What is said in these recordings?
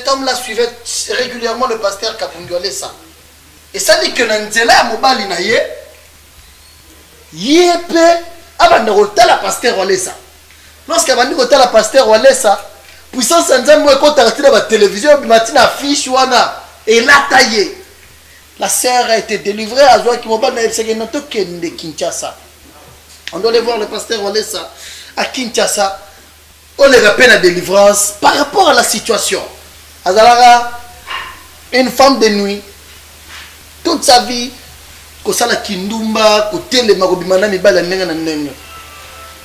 cet homme-là suivait régulièrement le pasteur Kabundu Alessa. Et ça dit que Nanzela Mobali na ye yepe abandorota la pasteur Alessa. Lorsqu'abandorota la pasteur Alessa, puissance nzambe ko tartila ba télévision bimatina affiche wana et la taillé. La sœur a été délivrée à Zoaki Mobali na Elsegenoto Kende Kinshasa. On doit aller voir le pasteur Alessa à Kinshasa. On les rappelle la délivrance par rapport à la situation. Azalara, une femme de nuit, toute sa vie, Kosala Kindumba, Kotele Marobimana Mibala Nenga Nenga.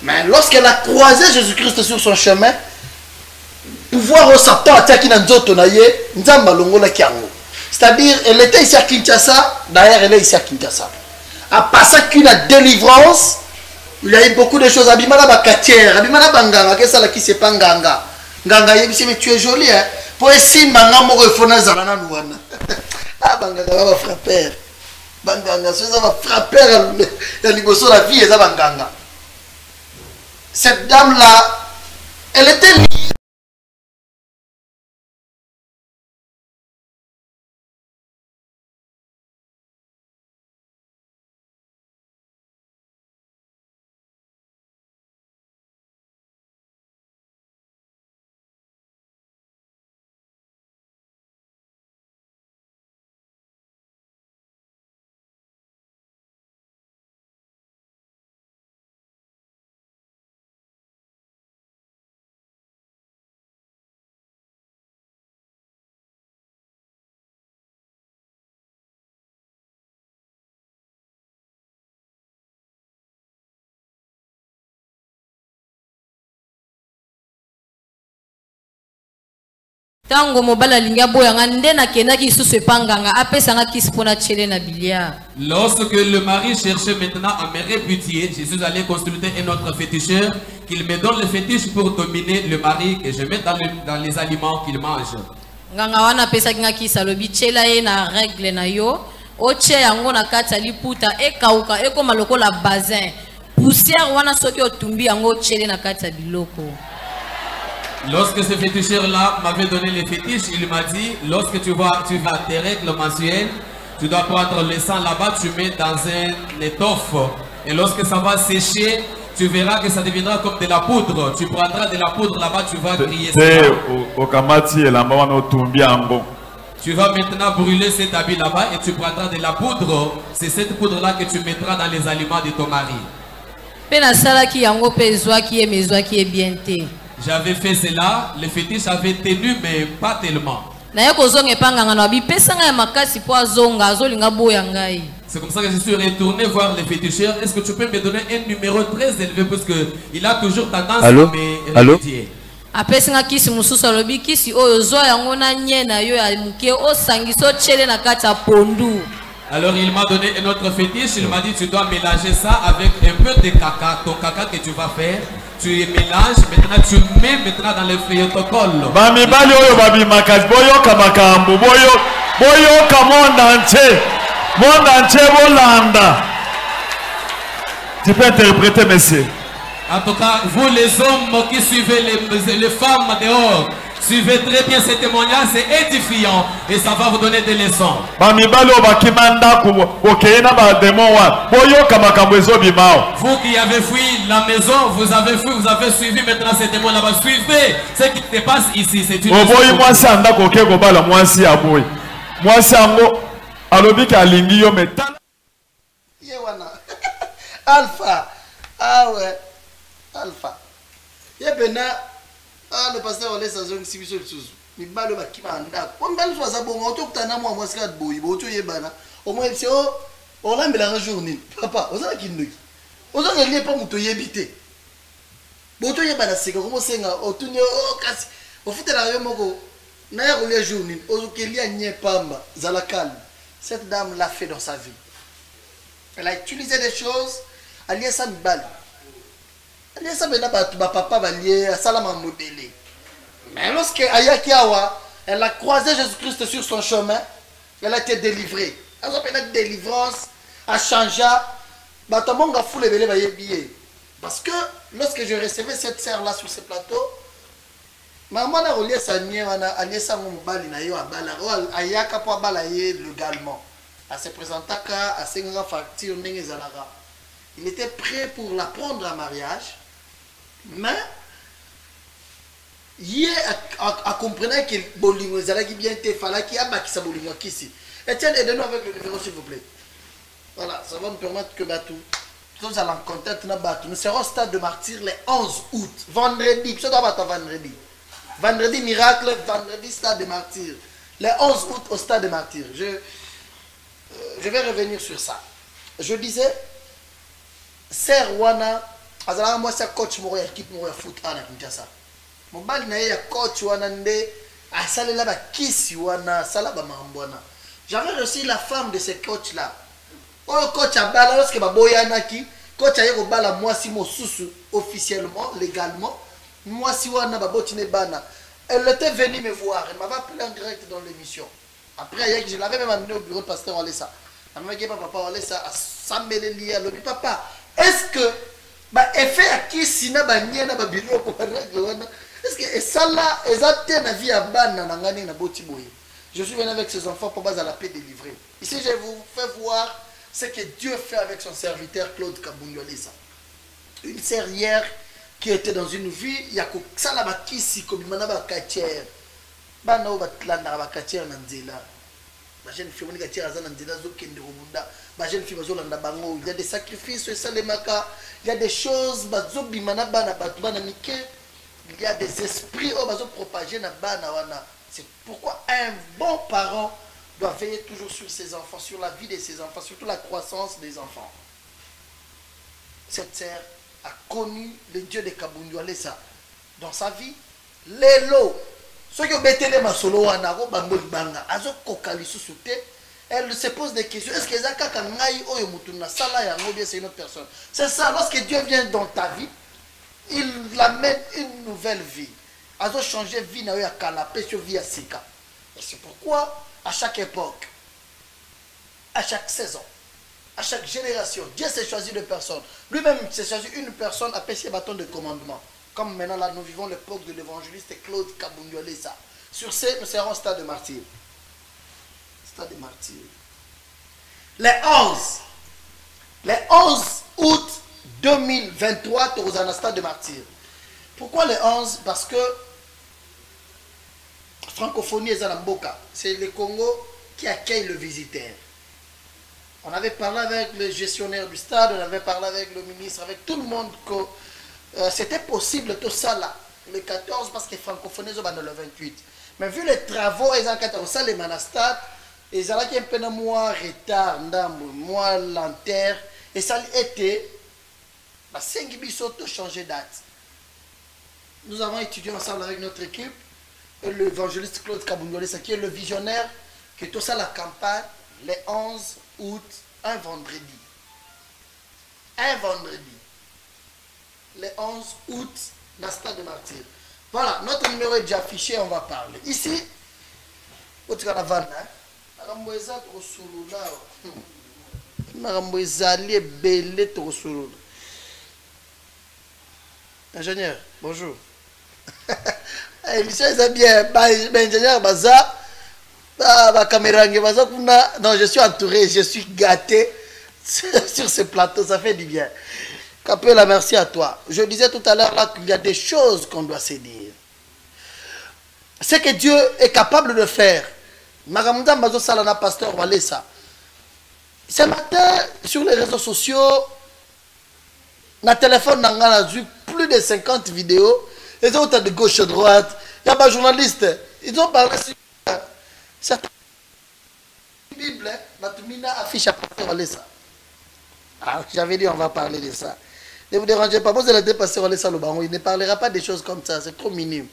Mais lorsqu'elle a croisé Jésus-Christ sur son chemin, pouvoir Satan attaquer Nanzoto Naye, Nzamba Longola Kiango. C'est-à-dire, elle était ici à Kinshasa, d'ailleurs elle est ici à Kinshasa. À passer qu'une délivrance, il y a eu beaucoup de choses. Abimana Bakatière, Abimana Banganga, qu'est-ce que c'est pas Nganga? Nganga, mais tu es joli, hein? Pour essayer, Manga Morefona Zalana Nouana. Ah, Banganga va frapper. Banganga, ça va frapper. Il y a la vie, et ça Banganga. Cette dame-là, elle était liée. Tango mobala linga boyanga ndena kenaki susu panganga apesanga kisipona tchele na bilia. Lorsque le mari cherchait maintenant à me répudier, je suis allé consulter un autre féticheur qu'il me donne le fétiche pour dominer le mari que je mets dans les aliments qu'il mange. Nganga wana pesa kinga kisalobi tchela ye na règle na yo oche yango na kati ya liputa ekauka ekoma lokola bazin poussière wana soki otumbi yango tchele na kati ya biloko. Lorsque ce féticheur-là m'avait donné les fétiches, il m'a dit, lorsque tu vas tes règles mensuelles, tu dois prendre le sang là-bas, tu mets dans un étoffe. Et lorsque ça va sécher, tu verras que ça deviendra comme de la poudre. Tu prendras de la poudre là-bas, tu vas griller ça. Tu vas maintenant brûler cet habit là-bas et tu prendras de la poudre. C'est cette poudre-là que tu mettras dans les aliments de ton mari. J'avais fait cela, le fétiche avait tenu, mais pas tellement. C'est comme ça que je suis retourné voir le féticheur. Est-ce que tu peux me donner un numéro très élevé parce qu'il a toujours tendance à me répudier. Alors il m'a donné un autre fétiche, il m'a dit tu dois mélanger ça avec un peu de caca, ton caca que tu vas faire, tu mélanges, maintenant tu mets maintenant dans le protocole. Tu peux interpréter, monsieur. En tout cas, vous les hommes qui suivez les femmes dehors, suivez très bien ce témoignage, c'est édifiant et ça va vous donner des leçons. Vous qui avez fui la maison, vous avez suivi maintenant ces témoins là-bas. Suivez ce qui se passe ici. C'est une Alpha. Ah ouais. Alpha. Yebena. Ah, le pasteur Olé sa zone sibiso tsuzu. Mi balo ba kimanda. Combien de fois ça bon auto kutana moi moi ska boyi, boto yebana. Au moins c'est on l'a mis la journée. Papa, on a kindoki. On a rien pas muto yebité. Boto yebana c'est comment senga otunyo kasi. Au fait la même moko. Na ya roule journée, ozukelia nye pamba zala calme. Cette dame l'a fait dans sa vie. Elle a utilisé des choses, elle y a ça mi balo. Mais lorsque elle a croisé Jésus-Christ sur son chemin, elle a été délivrée. Elle a fait délivrance, a changé. Parce que lorsque je recevais cette sœur-là sur ce plateau, Maman a relié sa nièce, a lié sa mobile, na yo abala, ayaka po abala ye légalement. À se présenter à 5 facture n'engezalaga. Il était prêt pour la prendre en mariage, mais il a compris que bolingo zalaki bien te fallait qu'il y a bakisa bolingo kisi. Etienne, aidez-nous avec le numéro s'il vous plaît. Voilà, ça va nous permettre que Batou, nous allons contacter Batou. Nous serons au stade de Martyr le 11 août, vendredi. Ce doit être vendredi. Vendredi miracle, vendredi stade de Martyr. Le 11 août au stade de Martyr. Je vais revenir sur ça. Je disais, Sir Wana, azala moi c'est coach moro équipe moro foot ana Kinshasa. Mobali na ya coach wana nde asalela ba kisi wana sala ba mambwana. J'avais reçu la femme de ce coach là. Oh coach abala lorsque ba boyana ki coach aye ko bala moi si mosusu officiellement légalement moi si wana ba botine bana. Elle était venue me voir, elle m'avait appelé en direct dans l'émission. Après je l'avais même amené au bureau de pasteur Walesa. Elle m'a dit papa Walesa a samélé lié à l'objet papa. Est-ce que bah effet à qui sina ba nyena ba biloko wana est-ce que ça là exactement na vie à bana na ngani na boti boye. Je suis venu avec ses enfants pour base à la paix délivrer. Ici je vous fais voir ce que Dieu fait avec son serviteur Claude Kabungolesa. Une serrière qui était dans une vie, il y a que ça là ba kisi comme manaba katière. Bana ba tlanda ba katière na nzela. La jeune fille, il y a des sacrifices, il y a des choses, il y a des esprits qui sont propagés. C'est pourquoi un bon parent doit veiller toujours sur ses enfants, sur la vie de ses enfants, surtout la croissance des enfants. Cette sœur a connu le Dieu de Kabungolesa dans sa vie. Lélo. Ceux qui ont bêté les masolo, elle se pose des questions. Est-ce que c'est une autre personne? C'est ça, lorsque Dieu vient dans ta vie, il amène une nouvelle vie. Elle a changé de vie, elle a canapé sur vie à Sika. Et c'est pourquoi, à chaque époque, à chaque saison, à chaque génération, Dieu s'est choisi une personne. Lui-même s'est choisi une personne à passer bâton de commandement. Comme maintenant, là, nous vivons l'époque de l'évangéliste Claude Kabungolesa. Sur ce, nous serons au stade de Martyr. Stade de Martyr. Le 11 août 2023, nous sommes au stade de Martyr. Pourquoi le 11? Parce que francophonie est à Mboka. C'est le Congo qui accueille le visiteur. On avait parlé avec le gestionnaire du stade, on avait parlé avec le ministre, avec tout le monde que c'était possible tout ça là, le 14 parce que francophonie est dans le 28. Mais vu les travaux, ils ont 14 ça les manastades, ils ont un peu de moins retard, moins lenteur, et ça a été 5 bisous de changer date. Nous avons étudié ensemble avec notre équipe, et l'évangéliste Claude Kabungolesa qui est le visionnaire, que tout ça la campagne, le 11 août, un vendredi. Un vendredi. Le 11 août, dans le stade de Martyr. Voilà, notre numéro est déjà affiché, on va parler. Ici, au Tikaravana, ingénieur, bonjour. L'émission est bien, ingénieur Baza, caméra, non, je suis entouré, je suis gâté sur ce plateau, ça fait du bien. Capella, merci à toi. Je disais tout à l'heure là qu'il y a des choses qu'on doit se dire. Ce que Dieu est capable de faire. Maramunda Mazo Salana, pasteur Walesa. Ce matin, sur les réseaux sociaux, dans le téléphone, on a vu plus de 50 vidéos. Les autres de gauche à droite. Il y a des journalistes. Ils ont parlé sur certaines Bible. Matumina affiche à pasteur Walesa. Ah, j'avais dit on va parler de ça. Ne vous dérangez pas, vous allez dépasser Walesa Lobango. Il ne parlera pas des choses comme ça, c'est trop minime.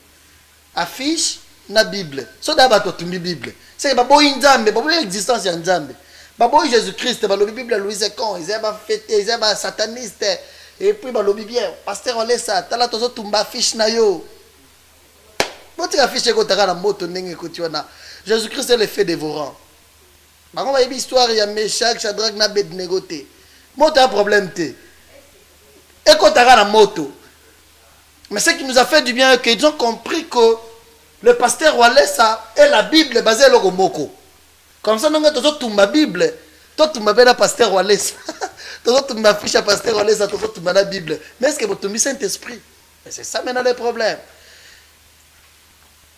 Affiche na Bible. So d'abord tu mis Bible. C'est que babo inzambe, babo l'existence ya nzambe. Babo Jésus-Christ, babo Bible Louis II, ils ont fêté, ils ont sataniste et puis babo bien, pasteur Walesa, tala tozo tumba affiche na yo. Boti affiche ko taka na moto ndenge ko tiona. Jésus-Christ est le fait dévorant. Bako ba yebi histoire ya Meshach, Shadrach na Abednego te. Moto a un problème te. Et quand tu as la moto, Mais ce qui nous a fait du bien, c'est qu'ils ont compris que le pasteur Walesa et la Bible basée sur le moko. Comme ça, nous avons toute ma Bible. Tout ma belle pasteur Walesa. Tout ma fiche à pasteur Walesa, tout ma Bible. Mais est-ce que vous avez Saint-Esprit? C'est ça maintenant le problème.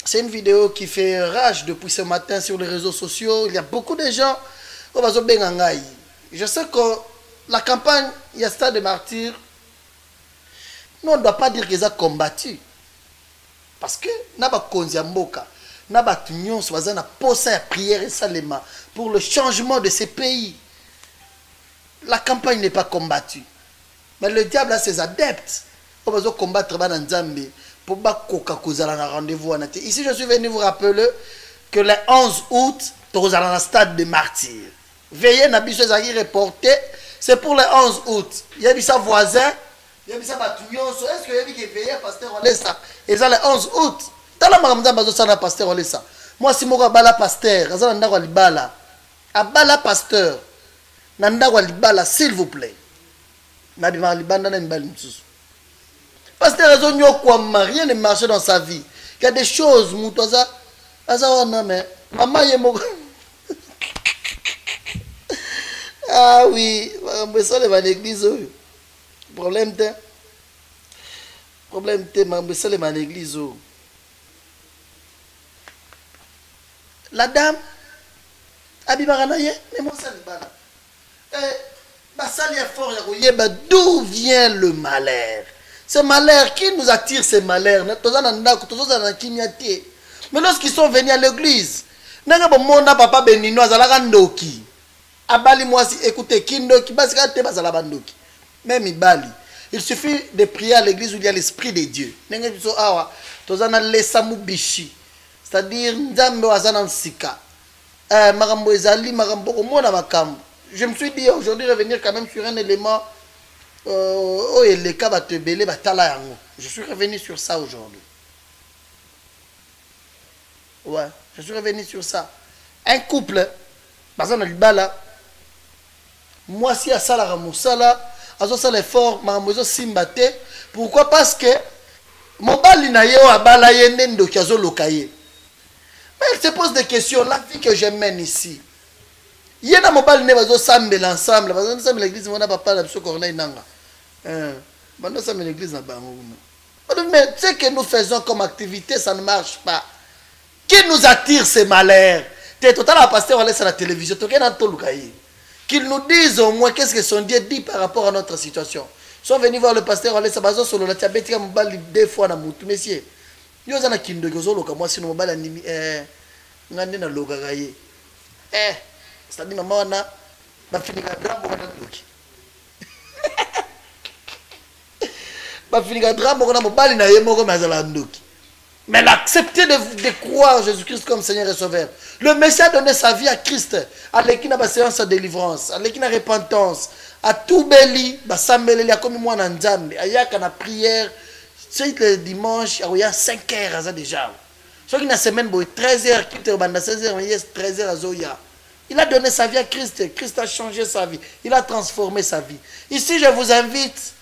C'est une vidéo qui fait rage depuis ce matin sur les réseaux sociaux. Il y a beaucoup de gens. Je sais que la campagne, il y a Stade des Martyrs. Nous, on ne doit pas dire qu'ils ont combattu. Parce que, nous avons Konziamboka, nous avons posé la prière et salema pour le changement de ces pays. La campagne n'est pas combattue. Mais le diable a ses adeptes. On va combattre dans Nzambi pour un rendez-vous. Ici, je suis venu vous rappeler que le 11 août, nous allons au Stade des Martyrs. Veillez, Nabiso Zaghi reporté, c'est pour le 11 août. Il y a des voisins. Est-ce que vous avez veillé pasteur Walesa? Et ça le 11 août. Dans la maramza bazo pasteur Walesa. Moi si moi bala pasteur, azala ndako libala. Abala pasteur. Nanda libala s'il vous plaît. Na bima libanda na mbali msusu. Pasteur azo nyokwa rien ne marche dans sa vie. Il y a des choses mutoza azawana mais maman yemo. Ah oui, on ça le l'église. Problème de ma l'église. La dame mais moi ça d'où vient le malheur? Ce malheur, qui nous attire ce malheur? Mais lorsqu'ils sont venus à l'église, papa Benino Ndoki. Abali moi si écoutez Kindoki même Ibali. Il suffit de prier à l'église où il y a l'esprit de Dieu. C'est-à-dire, je me suis dit aujourd'hui revenir quand même sur un élément. Je suis revenu sur ça aujourd'hui. Ouais, je suis revenu sur ça. Un couple, moi si à Salara Moussala, à l'effort, pourquoi? Parce que mon balinaye ou abala yende qui a lokaye. Mais elle se pose des questions. La vie que je mène ici, il y a mon baliné bazo sambe l'ensemble. Bazo sambe l'église, mon papa la biso corneille nanga. Bazo sambe l'église na bango. Mais ce que nous faisons comme activité, ça ne marche pas. Qui nous attire ces malheurs? T'es total à pasteur, on laisse à la télévision. Qu'ils nous disent au moins qu'est-ce que son Dieu dit par rapport à notre situation. Ils sont venus voir le pasteur, on laisse à bazo solo la tiabeti comme bali deux fois na mutu messieurs. Yo zana kindo gozo loka moi sino bala nimi ngande na loka gaye. C'est-à-dire maman na ba finika drame na loki. Ba finika drame na mobali na ye moko mazala ndoki. Mais l'accepter de croire Jésus-Christ comme Seigneur et Sauveur. Le Messie a donné sa vie à Christ, à l'équipe de séance de délivrance, à l'équipe de repentance, à tout beli, à Sambeleli, à comme moi en Nzambe, à Yaka na prière, c'est le dimanche, il y a 5 heures déjà. Soit qu'il y a une semaine, 13 heures, 16 heures, 13 heures à Zoya. Il a donné sa vie à Christ. Christ a changé sa vie. Il a transformé sa vie. Ici, je vous invite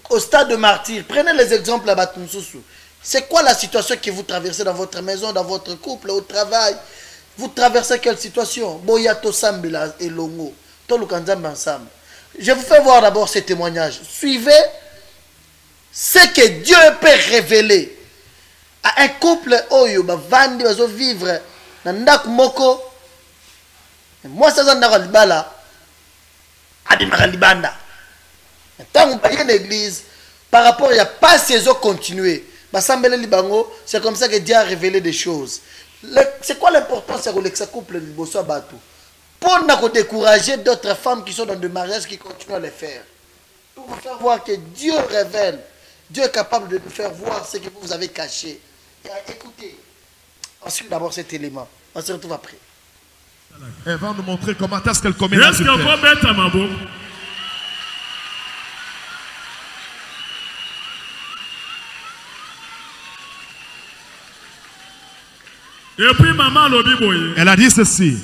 au Stade de Martyrs. Prenez les exemples là-bas, Tunsusu. C'est quoi la situation que vous traversez dans votre maison, dans votre couple, au travail? Vous traversez quelle situation? Boyato Sambila et Longo. Ensemble. Je vous fais voir d'abord ces témoignages. Suivez ce que Dieu peut révéler à un couple. Oyo, Vandi, va vivre dans Ndak Moko. Moi, ça, c'est un libala. Libanda. Tant qu'on paye l'église, par rapport, il n'y a pas ces eaux continuer. C'est comme ça que Dieu a révélé des choses. C'est quoi l'importance de ce couple de Batou? Pour décourager d'autres femmes qui sont dans des mariages qui continuent à les faire. Pour vous faire voir que Dieu révèle. Dieu est capable de nous faire voir ce que vous avez caché. Et écoutez. Ensuite, d'abord cet élément. On se retrouve après. Elle va nous montrer comment est-ce qu'elle commet l'adultère. Et puis maman Lobiboye. Elle a dit ceci.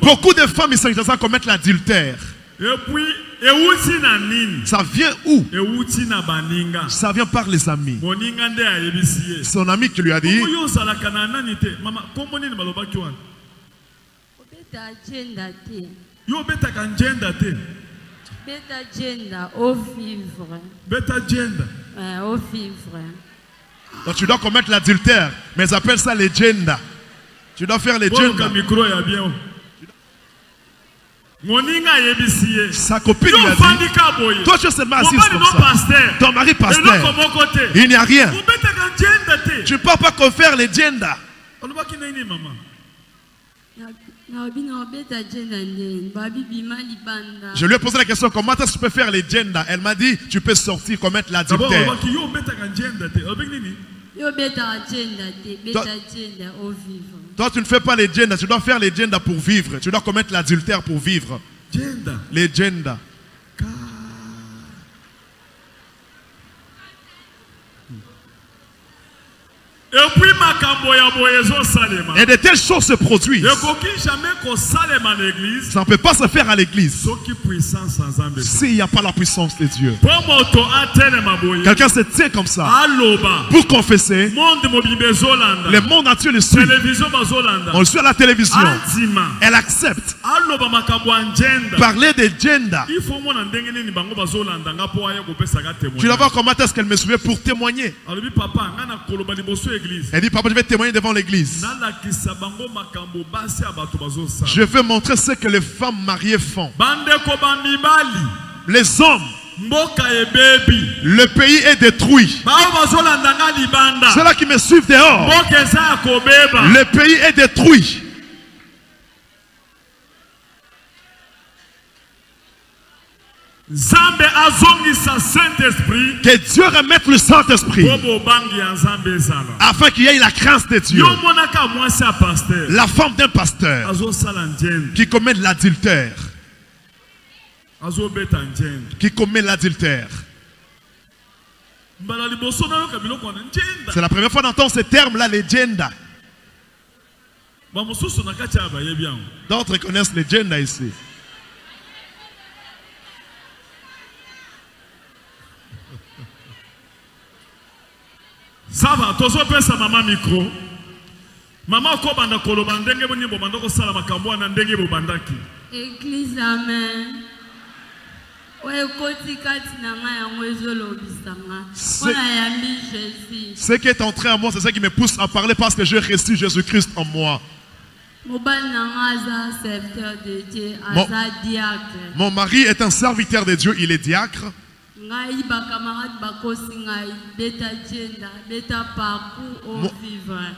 Beaucoup de femmes ici à Kinshasa commettent l'adultère. Et puis, euti na nini? Ça vient où? Euti na baninga. Ça vient par les amis. Moninga nde ayebisiye. Son ami qui lui a dit, Yo sala kanana nite. Mama, kombo nini balobaki wana? Obeta agenda te. Yo beta agenda te. Beta agenda au vivre. Beta agenda. Au vivre. donc tu dois commettre l'adultère, mais ils appellent ça l'agenda. Tu dois faire l'agenda. Micro ya bien. Moninga yebisiye. Sa copine lui a dit, toi tu es seulement assise comme ça. Ton mari pasteur. Il n'y a rien. Tu ne peux pas faire l'agenda. Je lui ai posé la question, comment est-ce que tu peux faire l'agenda? Elle m'a dit, tu peux sortir, commettre l'adultère. Toi, tu ne fais pas l'agenda, tu dois faire l'agenda pour vivre. Tu dois commettre l'adultère pour vivre. L'agenda. Et de telles choses se produisent. Ça ne peut pas se faire à l'église s'il n'y a pas la puissance de Dieu. Quelqu'un se tient comme ça pour confesser. Le monde entier le suit. On le suit à la télévision. Elle accepte. Parler de gender. Tu vas voir comment est-ce qu'elle me suivait pour témoigner. Elle dit, papa, je vais témoigner devant l'église. Je veux montrer ce que les femmes mariées font. Les hommes, le pays est détruit. Ceux-là qui me suivent dehors, le pays est détruit. Que Dieu remette le Saint-Esprit afin qu'il y ait la crainte de Dieu. La femme d'un pasteur qui commet l'adultère. Qui commet l'adultère. C'est la première fois d'entendre ce terme-là, l'agenda. D'autres connaissent l'agenda ici. Ça va, tozo pesa mama micro. Mama ko banda koloba ndenge boni bo banda ko sala makambo na ndenge bo bandaki. Église amen. Ouais koti kati na nga yango ezolobisanga. Ona yambi Jésus. Ce qui est entré en moi, c'est ça qui me pousse à parler parce que je reçu Jésus-Christ en moi. Mon mari est un serviteur de Dieu, il est diacre.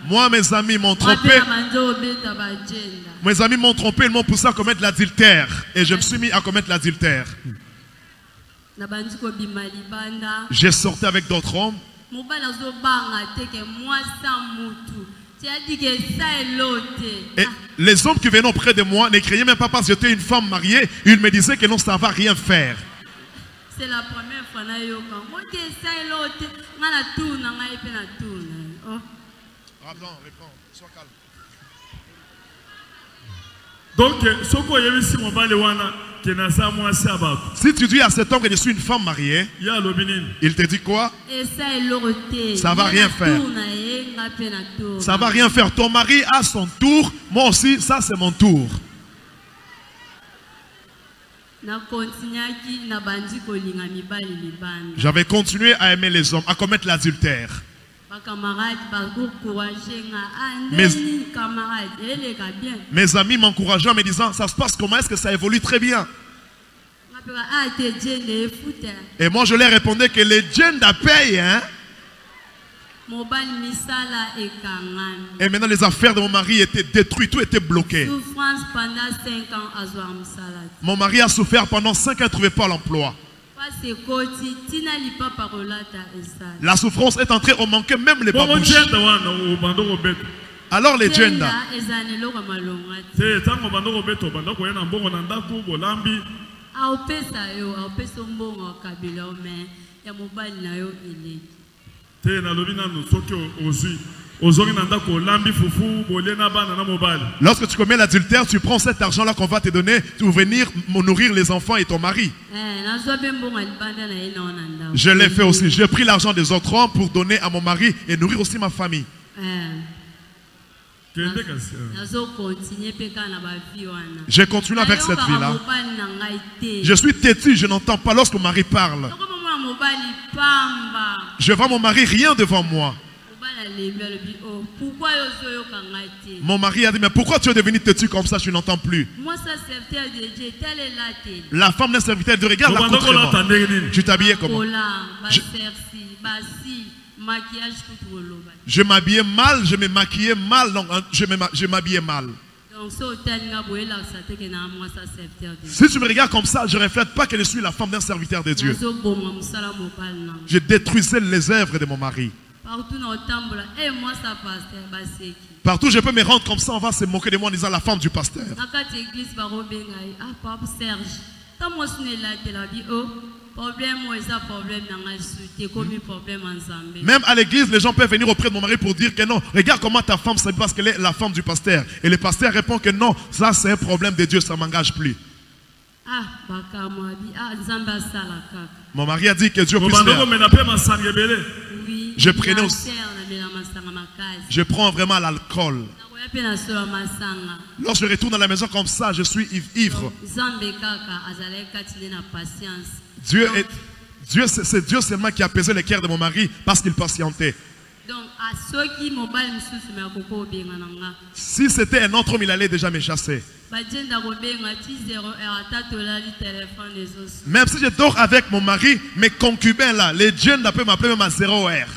Moi, mes amis m'ont trompé. Mes amis m'ont trompé, ils m'ont poussé à commettre l'adultère. Et je me suis mis à commettre l'adultère. J'ai sorti avec d'autres hommes. Et les hommes qui venaient auprès de moi ne croyaient même pas parce que j'étais une femme mariée. Ils me disaient que non, ça ne va rien faire. C'est la première fois que je sois calme. Donc, si tu dis à cet homme que je suis une femme mariée, il te dit quoi? Ça va rien faire. Ça va rien faire. Ton mari a son tour, moi aussi, ça c'est mon tour. J'avais continué à aimer les hommes, à commettre l'adultère. Mes amis m'encourageaient en me disant, ça se passe comment? Est-ce que ça évolue très bien? Et moi je leur répondais que les gender payent, hein? Et maintenant les affaires de mon mari étaient détruites, tout était bloqué. Mon mari a souffert pendant 5 ans, il ne trouvait pas l'emploi. La souffrance est entrée, on manquait même les babouches. Alors les gender. Lorsque tu commets l'adultère, tu prends cet argent-là qu'on va te donner pour venir nourrir les enfants et ton mari. Je l'ai fait aussi. J'ai pris l'argent des autres hommes pour donner à mon mari et nourrir aussi ma famille. J'ai continué avec cette vie-là. Je suis têtu, je n'entends pas lorsque mon mari parle. Je vois mon mari rien devant moi. Mon mari a dit, mais pourquoi tu es devenu têtu comme ça, je n'entends plus. La femme d'un serviteur de regard la contre-moi. Tu t'habillais comment? Je m'habillais mal, je me maquillais mal, donc je m'habillais mal. Si tu me regardes comme ça, je ne reflète pas que je suis la femme d'un serviteur de Dieu. Je détruisais les œuvres de mon mari. Partout je peux me rendre comme ça, on va se moquer de moi en disant la femme du pasteur. Même à l'église, les gens peuvent venir auprès de mon mari pour dire que non, regarde comment ta femme s'habille parce qu'elle est la femme du pasteur. Et le pasteur répond que non, ça c'est un problème de Dieu, ça ne m'engage plus. Mon mari a dit que Dieu puisse faire. Je prenais aussi. Je prends vraiment l'alcool. Lorsque je retourne à la maison comme ça, je suis ivre. Dieu seulement qui a apaisé le cœur de mon mari parce qu'il patientait. Si c'était un autre homme, il allait déjà me chasser. Même si je dors avec mon mari, mes concubins là, les djinns peuvent m'appeler même à 0 heure.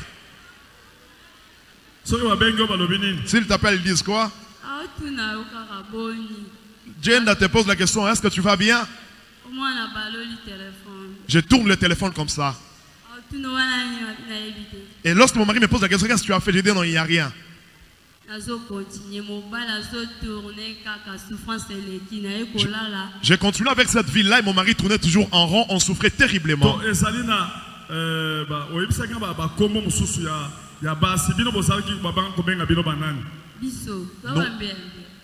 S'ils t'appellent, ils disent quoi? Djinn te pose la question, est-ce que tu vas bien? Je tourne le téléphone comme ça. Et lorsque mon mari me pose la question, qu'est-ce que tu as fait? Je dis non, il n'y a rien. Je continue avec cette vie-là et mon mari tournait toujours en rond, on souffrait terriblement.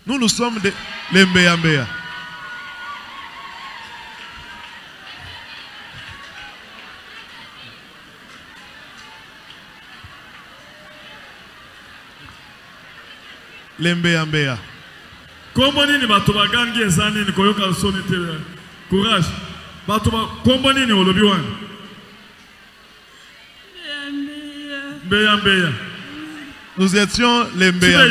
Nous sommes les Mbéa. Mbéa. Comment ni batoba gangi ezani ni koyoka soni te courage batoba comment ni olobi wan Mbéa. Nous étions les Mbéa.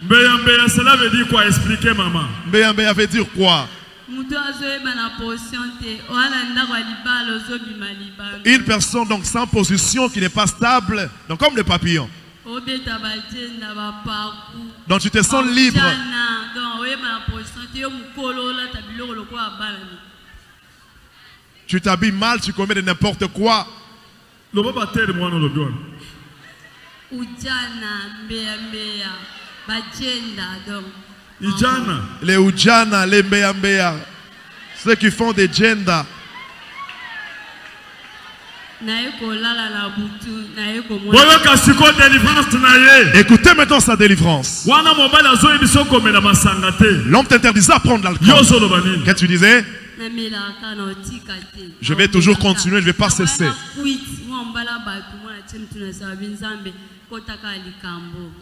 Mbéa, cela veut dire quoi? Expliquez maman. Mbéa veut dire quoi? Une personne donc sans position qui n'est pas stable, donc comme le papillon. Donc tu te sens libre. Tu t'habilles mal, tu commets de n'importe quoi. Les Ujana, les Mbéa, ceux qui font des genda. Écoutez maintenant sa délivrance. L'homme t'interdisait à prendre l'alcool. Qu'est-ce que tu disais? Je vais toujours continuer, je ne vais pas cesser.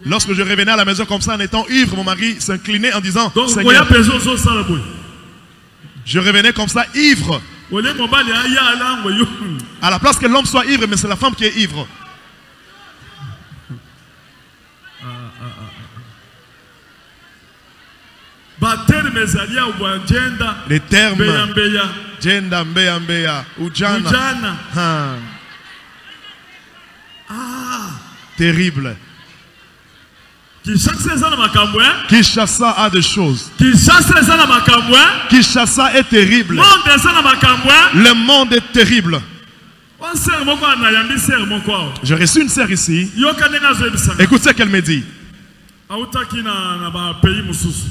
Lorsque je revenais à la maison comme ça en étant ivre, mon mari s'inclinait en disant Seigneur, je revenais comme ça ivre. À la place que l'homme soit ivre, mais c'est la femme qui est ivre. Les termes Jenda, Mbéa, Ujana. Terrible. Kinshasa a des choses. Kinshasa est terrible. Le monde est terrible. J'ai reçu une sœur ici. Écoute ce qu'elle me dit.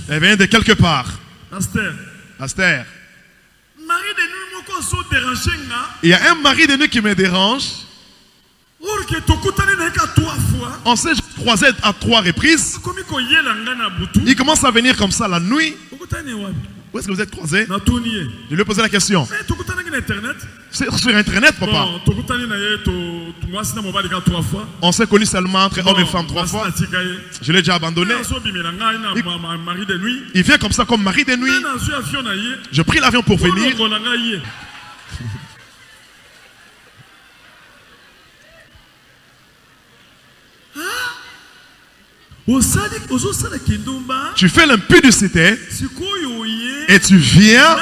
Elle vient de quelque part. Aster. Aster. Il y a un mari de nuit qui me dérange. On s'est croisé à 3 reprises. Il commence à venir comme ça la nuit. Où est-ce que vous êtes croisés? Je lui ai posé la question. C'est sur Internet, papa. On s'est connus seulement entre hommes et femmes 3 fois. Je l'ai déjà abandonné. Il vient comme ça comme mari de nuit. Je pris l'avion pour venir. Tu fais l'impudicité et tu viens.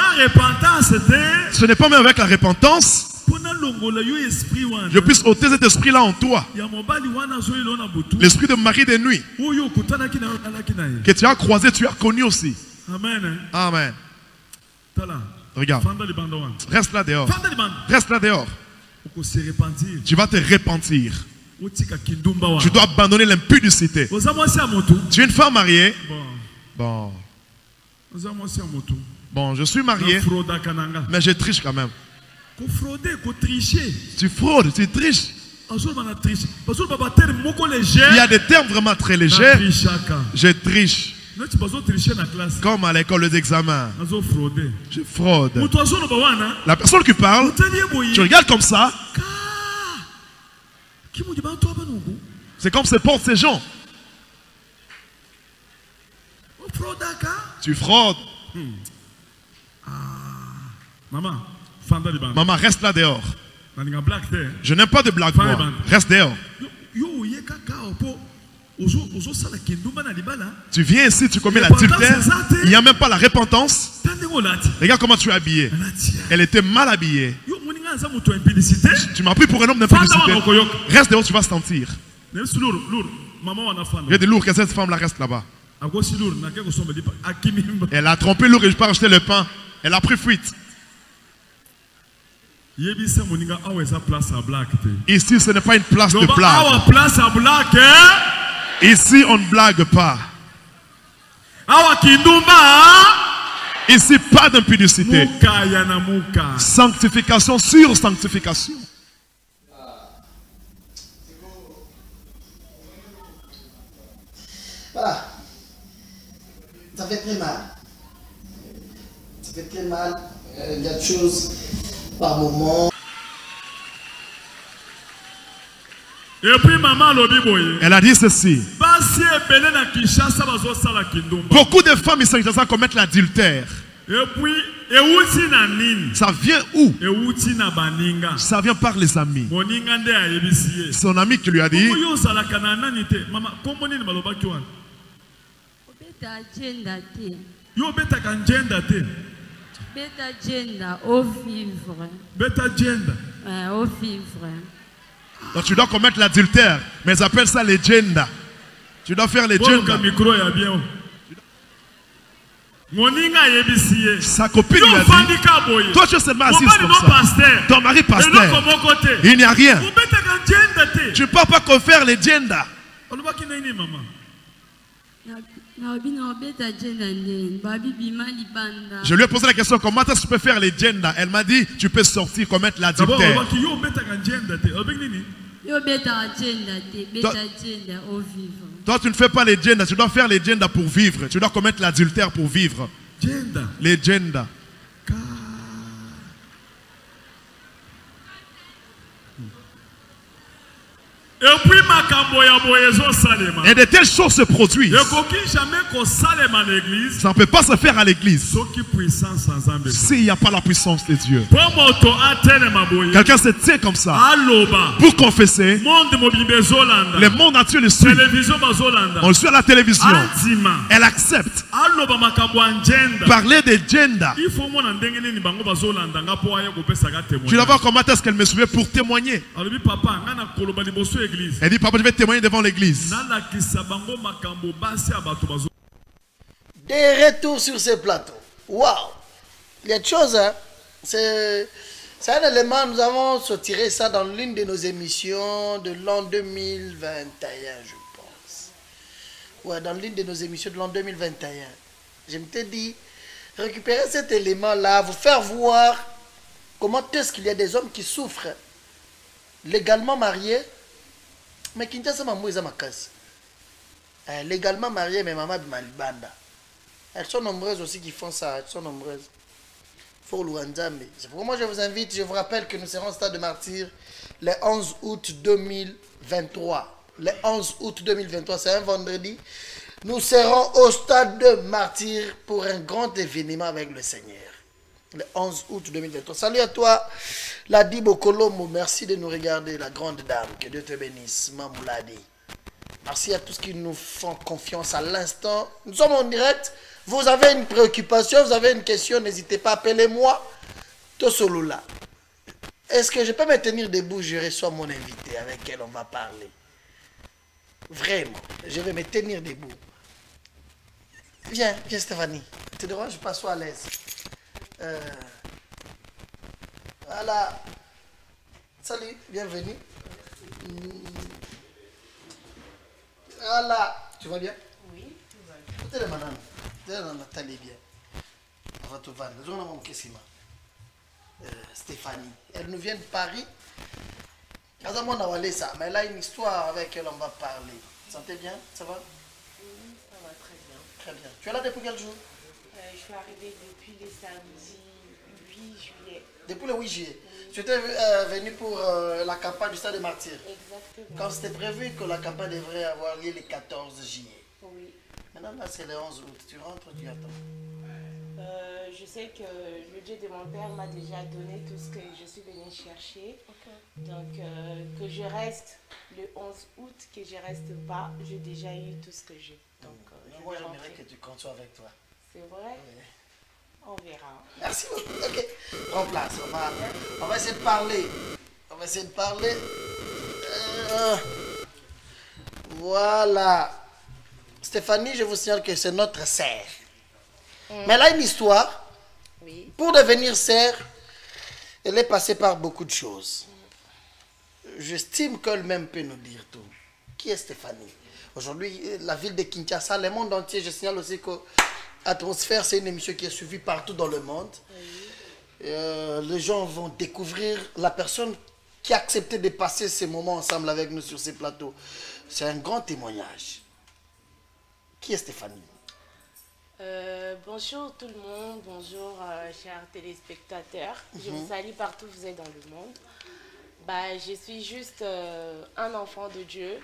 Ce n'est pas même avec la repentance. Je puisse ôter cet esprit-là en toi. L'esprit de mari de nuit que tu as croisé, tu as connu aussi. Amen. Regarde. Reste là dehors. Reste là dehors. Tu vas te repentir. Tu dois abandonner l'impudicité. Tu es une femme mariée. Bon. Bon, je suis marié, mais je triche quand même. Tu fraudes, tu triches. Il y a des termes vraiment très légers. Je triche. Comme à l'école d'examen. Je fraude. La personne qui parle, tu regardes comme ça. C'est comme se portent ces gens. Tu fraudes. Maman, reste là dehors. Je n'aime pas de blague. Reste dehors. Tu viens ici, tu commets l'adultère. Il n'y a même pas la repentance. Regarde comment tu es habillé. Elle était mal habillée. Tu m'as pris pour un homme d'impudicité. Reste dehors, tu vas sentir. Il y a des lourds que cette femme-là reste là-bas. Elle a trompé lourd et je peux acheter le pain. Elle a pris fuite. Ici, ce n'est pas une place de blague. Ici, on ne blague pas. Ici, pas d'impudicité. Sanctification sur sanctification. Voilà. Ça fait très mal. Ça fait très mal. Il y a des choses par moment. Et puis maman elle a dit ceci. Beaucoup de femmes ici commettent l'adultère. Ça vient où? Ça vient par les amis. Son ami qui lui a dit. Donc tu dois commettre l'adultère, mais ils appellent ça les genda. Tu dois faire les genda. Sa copine lui a dit, toi tu es seulement assise comme ça. Ton mari pasteur. Il n'y a rien. Tu ne peux pas faire les genda. Je lui ai posé la question, comment est-ce que tu peux faire les genda? Elle m'a dit, tu peux sortir, commettre l'adultère. Toi, tu ne fais pas les genda, tu dois faire les genda pour vivre. Tu dois commettre l'adultère pour vivre. Les genda. Et de telles choses se produisent. Ça ne peut pas se faire à l'église s'il n'y a pas la puissance de Dieu. Quelqu'un se tient comme ça pour confesser. Le monde entier le suit. On le suit à la télévision. Elle accepte. Parler de gender. Tu vas voir comment est-ce qu'elle me suivait pour témoigner. Elle dit, papa, je vais témoigner devant l'église. Des retours sur ce plateau. Waouh! Il y a des choses, hein? C'est un élément, nous avons sortiré ça dans l'une de nos émissions de l'an 2021, je pense. Ouais, dans l'une de nos émissions de l'an 2021. Je m'étais dit, récupérer cet élément-là, vous faire voir comment est-ce qu'il y a des hommes qui souffrent légalement mariés, mais qui ne sont pas casse. Légalement mariés, mais maman Malibanda. Elles sont nombreuses aussi qui font ça, elles sont nombreuses. Faut Luanzambe. C'est pourquoi moi je vous invite, je vous rappelle que nous serons au Stade de Martyrs le 11 août 2023. Le 11 août 2023, c'est un vendredi. Nous serons au Stade de Martyrs pour un grand événement avec le Seigneur. Le 11 août 2023. Salut à toi, Ladi Bokolomo. Merci de nous regarder, la grande dame. Que Dieu te bénisse, Mamouladi. Merci à tous qui nous font confiance à l'instant. Nous sommes en direct. Vous avez une préoccupation, vous avez une question, n'hésitez pas, appelez-moi. Tosolola. Est-ce que je peux me tenir debout? Je reçois mon invité avec qui on va parler. Vraiment, je vais me tenir debout. Viens, viens Stéphanie. Tu te déranges pas, sois à l'aise. Voilà. Salut, bienvenue. Voilà. Tu vas bien? Oui, tout va bien. Écoutez, madame. Nathalie bien. On va te vendre. Stéphanie. Elle nous vient de Paris. Mais elle a une histoire avec elle, on va parler. Sentez bien? Ça va? Oui, ça va très bien. Très bien. Tu es là depuis quel jour? Je suis arrivée depuis le samedi 8 juillet. Depuis le 8 juillet. Oui. Tu étais venu pour la campagne du Stade des Martyrs. Exactement. Quand c'était prévu que la campagne devrait avoir lieu le 14 juillet. Oui. Maintenant, là, c'est le 11 août. Tu rentres, tu attends. Je sais que le Dieu de mon père m'a déjà donné tout ce que je suis venue chercher. Okay. Donc, que je reste le 11 août, que je reste pas, j'ai déjà eu tout ce que j'ai. Donc, moi, j'aimerais que tu continues avec toi. C'est vrai? Oui. On verra. Merci beaucoup. Ok. Prends place. On va essayer de parler. On va essayer de parler. Voilà. Stéphanie, je vous signale que c'est notre sœur. Mais elle a une histoire. Oui. Pour devenir sœur, elle est passée par beaucoup de choses. J'estime qu'elle-même peut nous dire tout. Qui est Stéphanie? Aujourd'hui, la ville de Kinshasa, le monde entier, je signale aussi que Atmosphère, c'est une émission qui est suivie partout dans le monde. Oui. Les gens vont découvrir la personne qui a accepté de passer ces moments ensemble avec nous sur ces plateaux. C'est un grand témoignage. Qui est Stéphanie? Bonjour tout le monde, bonjour chers téléspectateurs. Je vous salue partout où vous êtes dans le monde. Je suis juste un enfant de Dieu.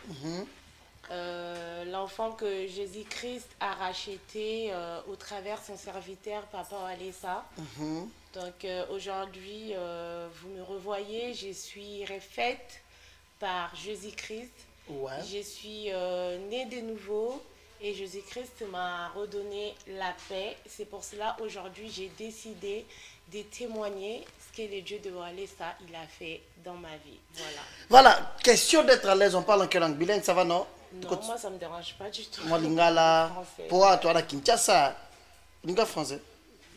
L'enfant que Jésus-Christ a racheté au travers son serviteur Papa Walesa. Donc aujourd'hui, vous me revoyez, je suis refaite par Jésus-Christ. Ouais. Je suis née de nouveau. Et Jésus-Christ m'a redonné la paix. C'est pour cela, aujourd'hui, j'ai décidé de témoigner ce que le Dieu de Walesa il a fait dans ma vie. Voilà. Voilà, question d'être à l'aise. On parle en quelle langue? Bilingue, ça va, non? Non, moi, ça ne me dérange pas du tout. Moi, lingala. Pour toi, la Kinshasa. Lingala français?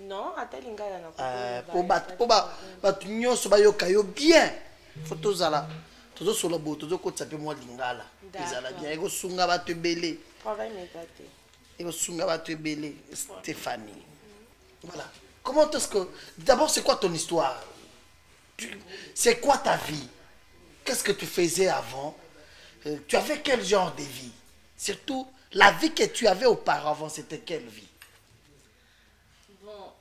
Non, attends, lingala. Pour tu nyonso ba yokayo bien. Photo zala. Tozo solo bo, tozo ko tsape moi lingala. Ezala bien. Ego sunga ba te belé. Ego sunga ba te belé. Stéphanie. Voilà. Comment est-ce que... D'abord, c'est quoi ton histoire? C'est quoi ta vie? Qu'est-ce que tu faisais avant? Tu avais quel genre de vie? Surtout, la vie que tu avais auparavant, c'était quelle vie? Bon,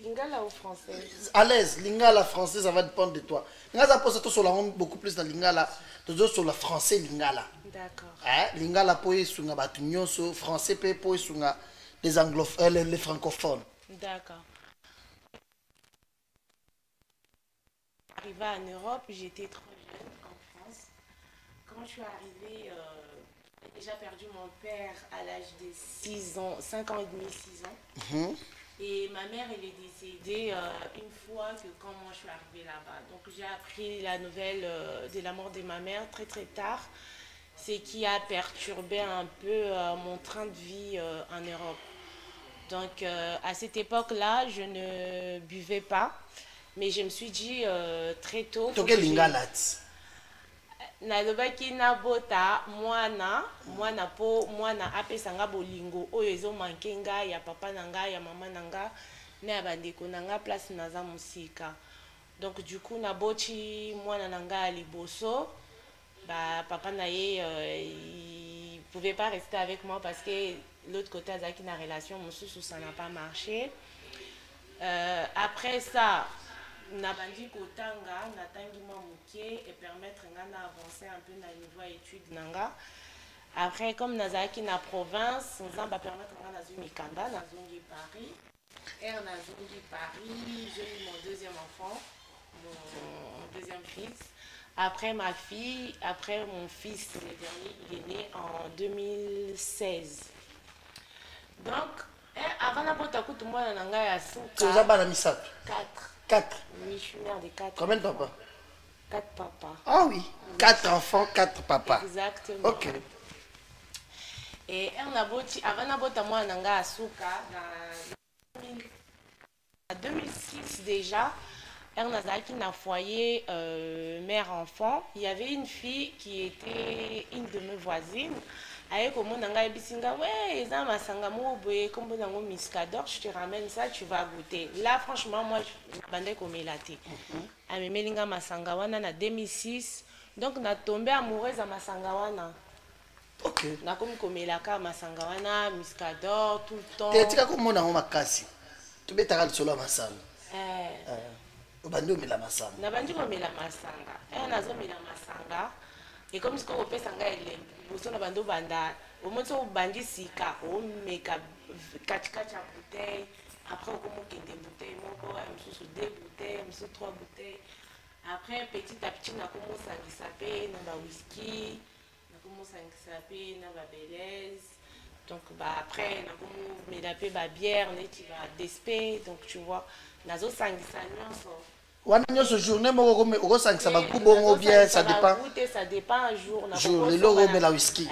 lingala ou français? À l'aise, lingala français, ça va dépendre de toi. Lingala, pour ça, sur la honte, beaucoup plus dans lingala. Sur le français, lingala. D'accord. Lingala, pour y sunga batunyo, français, pour y sunga les anglophones, les francophones. D'accord. Arrivée en Europe, j'étais trop jeune en France. Quand je suis arrivée, j'ai déjà perdu mon père à l'âge de 6 ans, 5 ans et demi, 6 ans. Et ma mère, elle est décédée une fois que quand moi je suis arrivée là-bas. Donc j'ai appris la nouvelle de la mort de ma mère très très tard. Ce qui a perturbé un peu mon train de vie en Europe. Donc à cette époque-là, je ne buvais pas. Mais je me suis dit très tôt... nalobaki nabota mwana po mwana apesanga bolingo oyo ezomanke ngai ya papa na ngai ya mama na ngai na ya bandeko na ngai place naza mosika. Donc du coup naboti mwana na ngai ya liboso, papa na ye il pouvait pas rester avec moi parce que l'autre côté azaki na relation mosusu, ça n'a pas marché. Après ça nabandi kotanga natangi mwa moke et permettre nga na avancer un peu na niveau ya étude nanga. Après comme nazalaki na province nzamba permettre nga nazwi mikanda nazongi Paris. Nazongi Paris, j'ai eu mon deuxième enfant, mon deuxième fils. Après ma fille, après mon fils, le dernier, il est né en 2016. Donc, avant la porte à coup, tout le monde en a souka. Tu as pas la misap? 4. Oui, je suis mère de 4. Combien de papas? 4 papas. Ah oui, 4 enfants, 4 papas. Exactement. Ok. Et avant la porte à moi, on a souka. En 2006 déjà, Ernazaki n'a foyer mère-enfant. Il y avait une fille qui était une de mes voisines. Avec au monde nanga bisinga ouais ils ont masanga mo boye comme bonango miscador, je te ramène ça, tu vas goûter. Là franchement moi je bandais comme elati. A me melinga masanga wana na 2006. Donc na tombé amoureuse à masanga wana. OK. Na comme elaka masanga wana miscador tout le temps. Tetika comme mona makasi. Tu betaka solo masanga. Obandi omela masanga. Na bandi komela masanga. Nazo mela masanga. Et comme ce qu'on peut s'engager, vous avez bando banda, au moins on bandi sika, on met 4 bouteilles, après on commence des bouteilles, on sous 2 bouteilles, on sous 3 bouteilles. Après petit à petit on commence à s'appeler, on a whisky, on commence à s'appeler, on a belaise. Donc après on commence à mettre la bière, on est despé, donc tu vois, on a zo sangisa nyonso. Ce journée, ça va bon bien, ça dépend. Ça dépend un jour. Jour, le logo mais la whisky.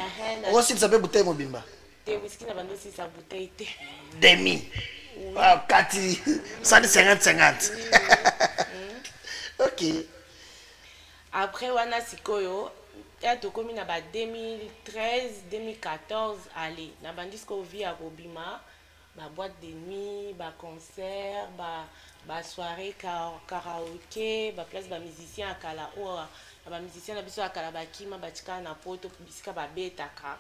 On aussi ça peut bouteille mobimba. Des whisky na bando si sa bouteille té. Demi. Ah, 4 50. OK. Après wana sikoyo, ya to komi na ba 2013, 2014 allez, na bandisco via à Bobima, ba boîte de nuit, ba concert, ba soirée karaoké, ba place ba musicien à kala ou ba musicien na biso à kala ba kima ba tika na poto bisika ba betaka.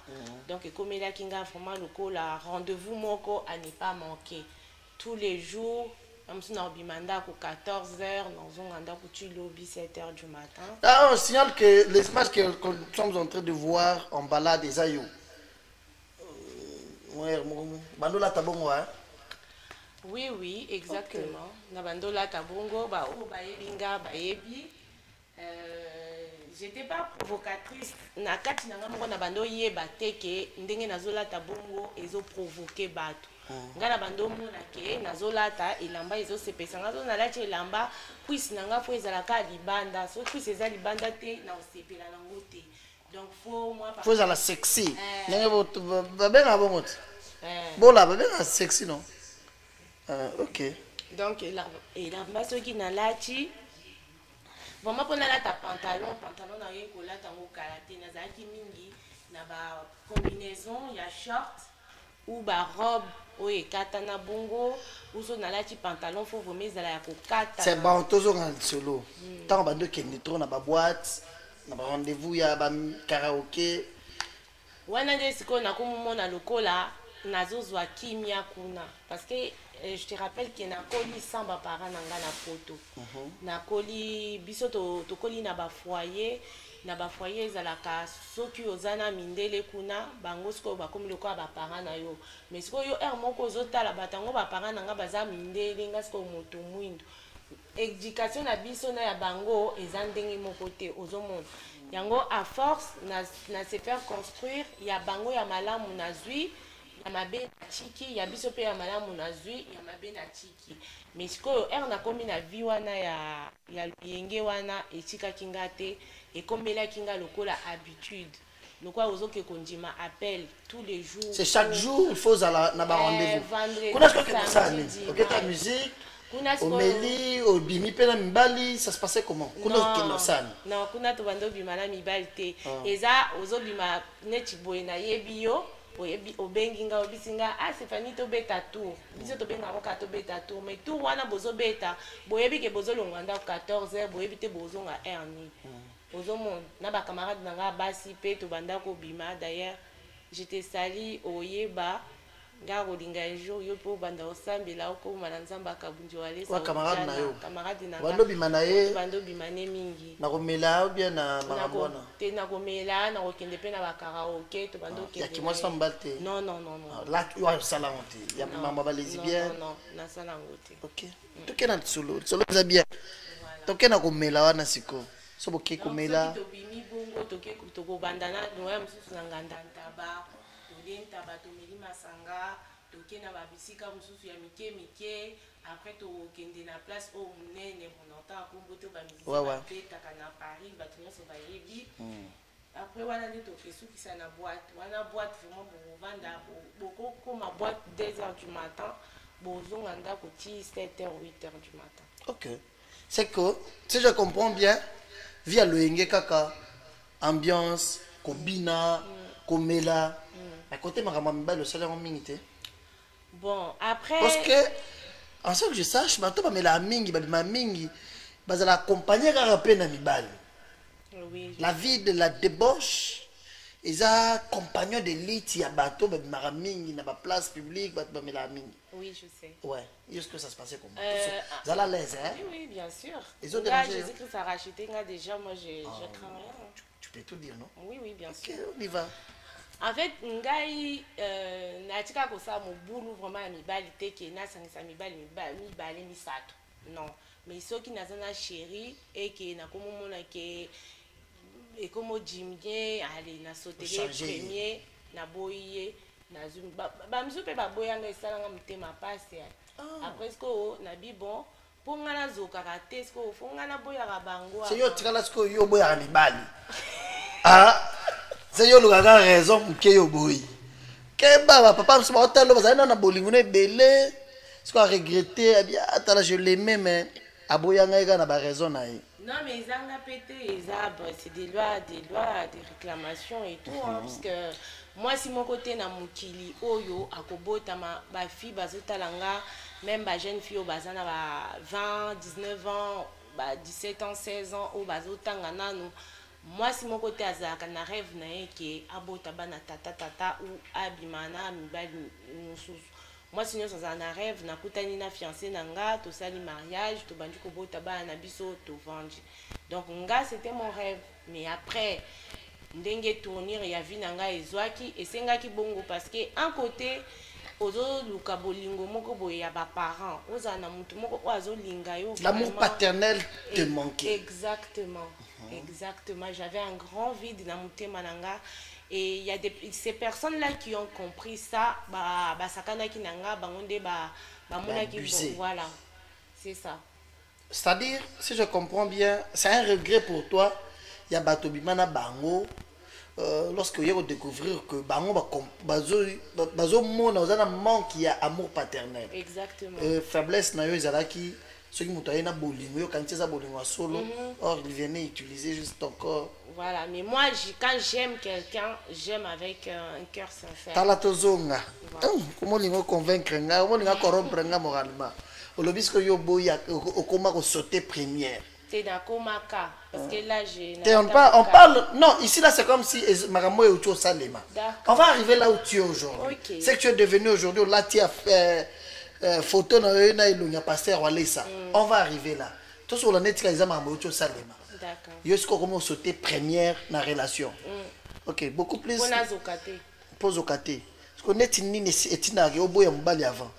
Donc comme là kinga vraiment le la rendez-vous moko à ne pas manquer. Tous les jours, comme si on bimanda à 14h, nous on a tu lobby 7h du matin. Ah, on signale que l'espace que nous sommes en train de voir en balade des ayous. Bandola tabongo hein. Oui, exactement. Na bandola tabongo ba o ba yebinga ba yebi. J'étais pas provocatrice. Na kati na ngamoko na bando yeba teke ndenge nazola tabongo ezo provoquer bato. Ngana bando mona ke nazolata elamba ezo sepesa ngazo na lati elamba puis nanga fo ezalaka libanda so puis eza libanda te na osepela nango te. Donc faut moi faut ça la sexy. Ndenge ba benga bongo. Bola ba benga sexy non. OK. Donc elamba soki na lati vraiment pour la pantalon na ye kolata ngo karaté na zaki mingi na ba combinaison ya short ou ba robe o ekata na bongo ou so na lati pantalon faut vraiment ezala ya kokata. C'est bon tozo nga solo. Tant ba de kende trop na ba boîte na ba rendez-vous ya ba karaoké. Wana nde siko na komona lokola nazozwa kimia kuna parce que je te rappelle qu'il y a un samba parent na photo. Na koli biso to koli na ba foyer zalaka soki ozana mindele kuna bango sko ba komi loko ba parent na yo. Mais sko yo moko zotala batango ba parent nga baza mindele ngasko moto mwindo. Éducation na biso na ya bango ezandenge moko te ozomona. Yango à force na se faire construire ya bango ya malamu na zui. Yamabe na chiki ya biso pe ya malamu na zui yamabe na chiki mais sikoyo na komi na vie wana ya yenge wana etika kinga te ekomela kinga lokola habitude lokola ozoke kondima appel tous les jours c'est chaque jour il faut na ba rendez-vous kuna ce que ça OK ta musique Omeli, Obimi, Pena Mibali, ça se passait comment? Non, kuna to bando bimala mibali te. Eza ozo bima neti boye na yebio, oyebi obenginga obisinga Stéphanie to beta tour. Biso to benga ko to beta tour, mais tour wana bozo beta, boyebi ke bozo longanda 14h, boyebi te bozo nga erni. Bozo mon na ba camarade nanga basi pe to banda ko bima d'ailleurs, j'étais sali oyeba. Garo linganjo yo po banda osambela oko mananzamba kabunjo wale sa camarade na yo camarade na bando bimanaye bando bimane mingi na komela bien na marabona te na komela na kokende pe na ba karaoke to bando kende ya kimwasa mbate non là yo sala honte ya mama ba lesbienne non na sala ngote OK to kena solo za bien to kena komela wana siko so boke komela to bimi bongo to ke to ko bandana no ya msusu na ngandanta ba lenta bato meli masanga tokena babisika mususu ya mike après to kende na place au munene monota kombo to bamizika petaka na Paris bato nyonso bayebi après wana nde tokesukisa na boîte wana boîte vraiment bovanda bokokoma boîte 2h du matin bozonga ndako ti 7h 8h du matin. OK, c'est que si je comprends bien via loyenge kaka ambiance kobina komela. À côté, ma maman, le salaire en minute. Bon, après. Parce que, en ce que je sache, ma tante la mingi, ma mingi, elle accompagné à peine mibal. Oui. La vie de la débauche, ils ont compagnon de l'élite, il y a bateau, ma mingi, dans la place publique, la mingi. Oui, je sais. Ouais. Est-ce que ça se passait comment? Vous allez à l'aise, hein? Oui, bien sûr. Ils ont dérangé. Jésus-Christ a racheté, déjà, moi, je crains rien. Tu peux tout dire, non? Oui, bien sûr. Ok, on y va. En fait, ngai natika ko sa mobulu vraiment mibali te ke na sangisa mibali misato. Non, mais soki nazana chéri et que na komo mona ke et comme jimie allez na sauter premier na boye na zum ba mzupe ba boyanga esalanga mutema passe. Après ce ko na bi bon pour ngana zokaka te ce ko fo ngana boyaka bango. C'est yo tikala ce ko yo boyaka mibali. Ah c'est yo lukaga raison pour que yo boy. Que baba papa me soit tellement bazana na bolingo ne belé. Ce qu'on a regretté eh bien attends je l'aimais mais aboyanga ega na ba raison na ye. Non mais ils ont pété c'est des lois des réclamations et tout hein, parce que moi si mon côté na mukili oyo akobota ba fille bazotalanga même ba jeune fille au bazana ba 20 19 ans ba 17 ans 16 ans au bazotanga nanu. Moi si mon côté azaka na rêve na yeke abota bana tata ou abimana mibali mususu. Moi sinon ça na rêve na kutani na fiancé nanga to sali mariage to bandi ko bota bana biso to vendre. Donc nga c'était mon rêve mais après ndenge tournir ya vie nanga ezwaki esengaki bongo parce que un côté ozo luka bolingo moko boye ya ba parents ozana mutu moko ozo linga yo l'amour paternel te manquait. Exactement. Exactement, j'avais un grand vide dans mon thème mananga et il y a ces personnes là qui ont compris ça ba sakana ki nanga bangonde ba mona ki voilà. C'est ça. C'est-à-dire si je comprends bien, c'est un regret pour toi. Il y a batobimana bango lorsque il y a découvrir que bango bazo mona ozana manque il y a amour paternel. Exactement. Faiblesse na yo ezalaki ceux qui m'ont na bolingo yo quand ça bolingo solo or il venait utiliser juste ton corps. Voilà, mais moi quand j'aime quelqu'un, j'aime avec un cœur sincère. Tala tozonga. Comment lingo convaincre nga, comment lingo corrompre nga moralement. O lobisco yo boya okoma ko sauter première. C'est dans komaka parce que là j'ai on parle non, ici là c'est comme si Maramo est au Salema. On va arriver là où tu es aujourd'hui. Okay. C'est que tu es devenu aujourd'hui là tu as fait photo na ilunga pasteur Walesa. On va arriver là. Tout sur la net ils ont Maramo au Salema. D'accord. Yo est-ce comment sauter première na relation. OK, beaucoup plus. Pose au kate. Parce qu'on est nini etina au boya mbali avant.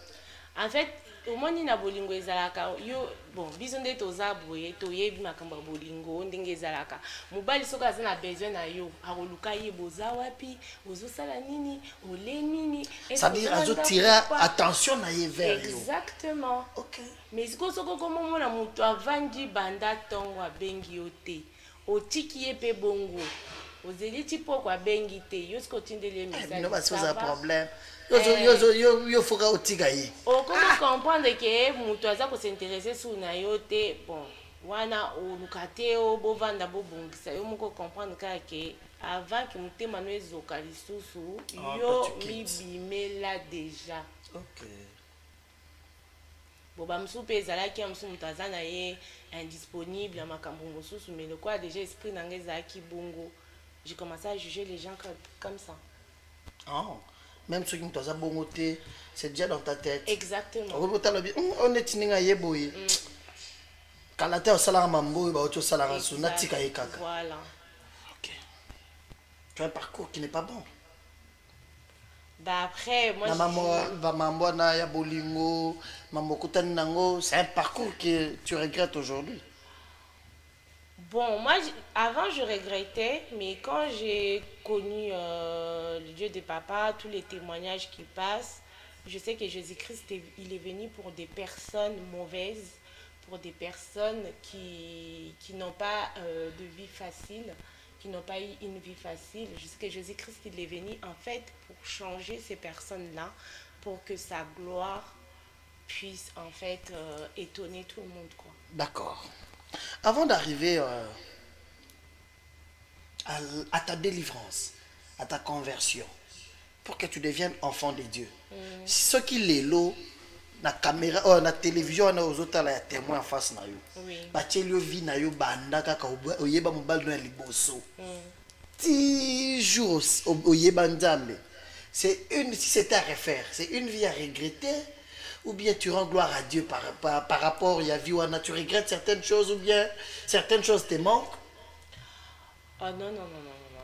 En fait au moins na bolingo ezalaka yo bon bizonde toza boye to yebi makamba bolingo ndenge ezalaka mobali soka azana besoin na yo akoluka ye boza wapi bozo sala nini ole nini ça veut dire azo tirer attention na ye vers yo. Exactement. OK. Mais siko comme mona mutu avandi banda tongo abengi yo te otiki ye pe bongo ozeli tipo kwa bengi te yo siko tindele message. Non, parce que ça problème. yo foka otika ye. Comment comprendre que mutu aza ko s'intéresser sur na yo te bon wana olukate o bovanda bobongisa yo moko comprendre que avant que mutema no ezoka lisusu yo mibimela déjà. OK. Bon ba msu pe ezalaki ya msu mutu aza na ye indisponible ya makambo mosusu mais le quoi déjà esprit na ngai ezalaki bongo. J'ai commencé à juger les gens comme ça. Oh. Même ceux qui mutu aza bongo te c'est déjà dans ta tête. Exactement. On est tininga yeboye. Kalate au salaire mambo ba auto salaire suna tika ye kaka. Voilà. OK. Tu as un parcours qui n'est pas bon. Bah après moi mambo na ya bolingo, mambo kutani nango, c'est un parcours que tu regrettes aujourd'hui. Bon, moi, avant, je regrettais, mais quand j'ai connu le Dieu de papa, tous les témoignages qui passent, je sais que Jésus-Christ, il est venu pour des personnes mauvaises, pour des personnes qui n'ont pas de vie facile, qui n'ont pas eu une vie facile. Je sais que Jésus-Christ, il est venu, en fait, pour changer ces personnes-là, pour que sa gloire puisse, en fait, étonner tout le monde, quoi. D'accord. Avant d'arriver à ta délivrance, à ta conversion, pour que tu deviennes enfant de Dieu, ce qui est l'eau, la caméra, la télévision, on a aux autres là, témoin en face na yo. Batelio vi na yo banda kaka oyeba mobile na liboso. Ti jours oyeba nzambe. C'est une, si c'était à refaire, c'est une vie à regretter. Ou bien tu rends gloire à Dieu par rapport à la vie, ou tu regrettes certaines choses, ou bien certaines choses te manquent. Oh non.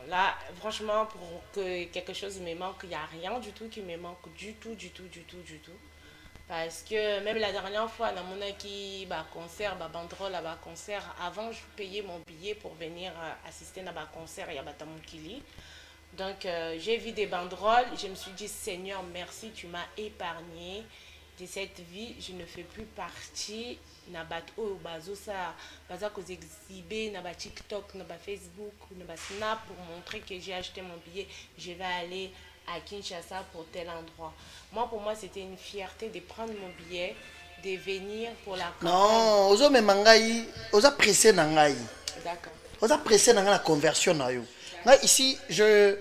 Là, franchement, pour que quelque chose me manque, il n'y a rien du tout qui me manque, du tout. Parce que même la dernière fois, dans mon concert, banderole à concert, avant, je payais mon billet pour venir assister à un concert et à Batamukili. Donc, j'ai vu des banderoles, je me suis dit, Seigneur, merci, tu m'as épargné. De cette vie, je ne fais plus partie na bato bazo ça baza ko exhiber na ba TikTok, na ba Facebook, na ba Snap pour montrer que j'ai acheté mon billet, je vais aller à Kinshasa pour tel endroit. Moi, pour moi, c'était une fierté de prendre mon billet, de venir pour la campagne. Non, ozo me mangai, oza pressé na ngai. D'accord. Oza pressé na la conversion na yo. Là ici, je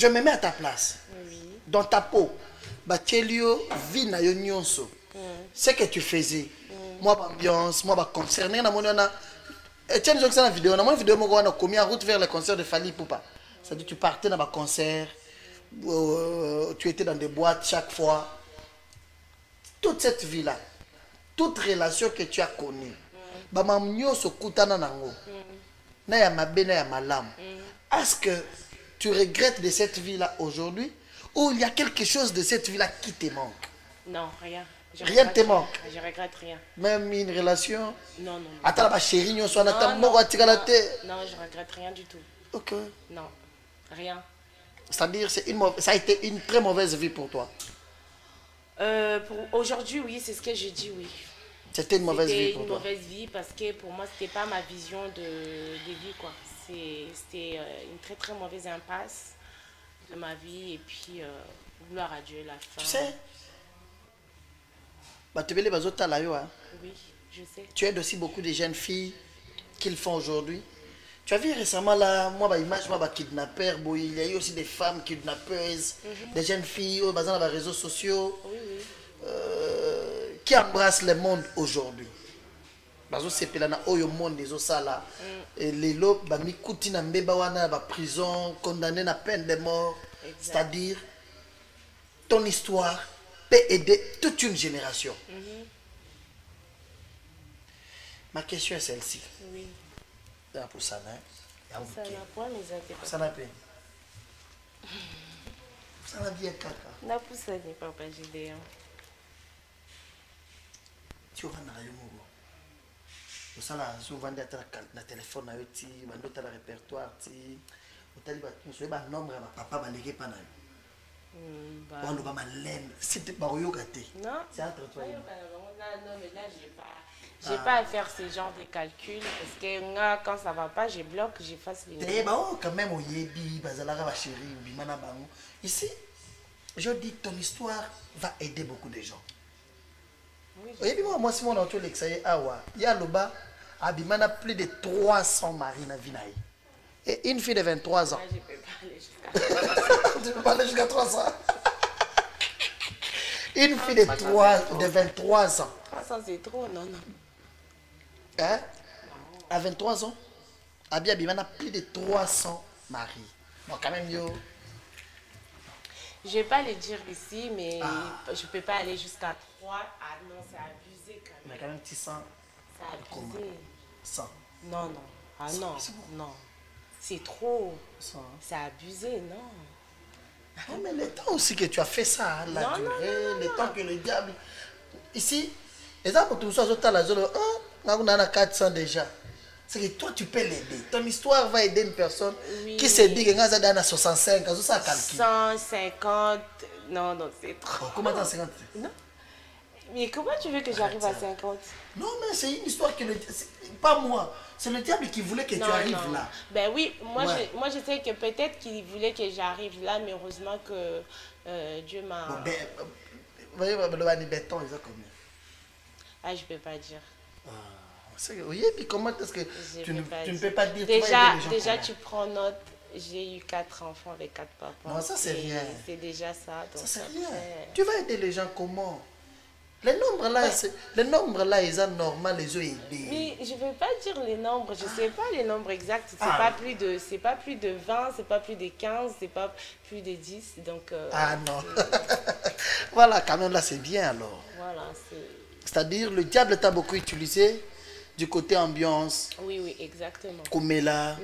me mets à ta place. Oui. Dans ta peau. Batelio vi na yo nyonso. Ce que tu faisais. Moi ambiance, moi concert. Na mona Etienne Joxana na vidéo, na mon vidéo moko na commis en route vers le concert de Fally Ipupa. Ça dit tu partais dans un concert, tu étais dans des boîtes chaque fois. Toute cette vie là, toute relation que tu as connue. Ba mam nyonso kutana nango. Na ya mabe na ya malamu. Est-ce que tu regrettes de cette vie là aujourd'hui? Ou il y a quelque chose de cette vie-là qui te manque? Non, rien. Rien ne te manque? Je regrette rien. Même une relation? Non. Attends, la chérie, on soit non, non, je regrette rien du tout. Ok. Non, rien. C'est-à-dire, ça a été une très mauvaise vie pour toi? Pour aujourd'hui, oui, c'est ce que j'ai dit, oui. C'était une mauvaise vie pour toi? C'était une mauvaise vie parce que pour moi, c'était pas ma vision de vie, quoi. C'était une très très mauvaise impasse de ma vie et puis gloire à Dieu la fin. Tu sais, oui, je sais. tu aides aussi beaucoup de jeunes filles qu'ils font aujourd'hui. Tu as vu récemment là, moi, image, moi, kidnappeur, il y a eu aussi des femmes kidnappeuses, des jeunes filles dans les réseaux sociaux, qui embrassent le monde aujourd'hui. C'est le monde des osala et les lobes bamikuti na mbeba wana ba prison condamné à peine de mort. C'est-à-dire ton histoire peut aider toute une génération. Ma question est celle-ci. Oui. Pour ça, ça n'a pas mes intérêts. Ça n'a pas. Ça n'a bien caca. N'a pas ça n'est pas Gédéon. Tu vas dans la yomogo. Ça là, souvent dans téléphone na yoti, bando ta répertoire ti, otali ba muso ba nombre ba papa ba leke pa na yo. Bando ba malem, c'était ba oyoka te. Non. C'est entre toi et moi. Non, mais là j'ai pas à faire ce genre de calcul parce que quand ça va pas, je bloque, j'efface les numéros. Bah quand même oyebi bazalaka ba chérie bimana bango. Ici je dis ton histoire va aider beaucoup de gens. Oui, Et puis moi, si mon auto l'exaye, il y a là-bas, Abimana plus de 300 maris dans la vie. Et une fille de 23 ans. je peux pas aller jusqu'à Tu peux pas aller jusqu'à 300. Une fille de 23 ans. 300, c'est trop, non, non. Hein? À 23 ans, Abimana a plus de 300 maris. Bon, quand même, yo. Je vais pas le dire ici, mais je peux pas aller jusqu'à 3. Ah non, c'est abusé quand même. Mais quand même, tu sens. C'est abusé. 100. Non, non. Ah non, non. C'est trop. C'est abusé, non. Non, mais le temps aussi que tu as fait ça, hein, la durée, le temps que le diable. Ici, exemple, tout ça, tu as la zone 1, on a 400 déjà. C'est que toi, tu peux l'aider. Ton histoire va aider une personne qui se dit que tu as 65, ça calcule. 150, non, non, c'est trop. Comment tu as 50? Non. Mais comment tu veux que j'arrive à 50? Non, mais c'est une histoire que pas moi. C'est le diable qui voulait que tu arrives là. Ben oui, moi, moi je sais que peut-être qu'il voulait que j'arrive là, mais heureusement que Dieu m'a... Bon, vous voyez, le béton, ils ont combien? Ah, je peux pas dire. Oui, et puis comment est-ce que tu ne peux pas dire... Déjà tu prends note, j'ai eu 4 enfants avec 4 papas. Non, ça c'est rien. C'est déjà ça. Donc ça c'est rien. Tu vas aider les gens comment? Les nombres là, ils sont normaux, les ont aidés. Mais je ne veux pas dire les nombres, je ne sais pas les nombres exacts. C'est pas plus de 20, c'est pas plus de 15, c'est pas plus de 10. Donc, ah non. Voilà, quand même là c'est bien alors. Voilà, c'est-à-dire le diable t'a beaucoup utilisé du côté ambiance. Oui, oui, exactement. Komela.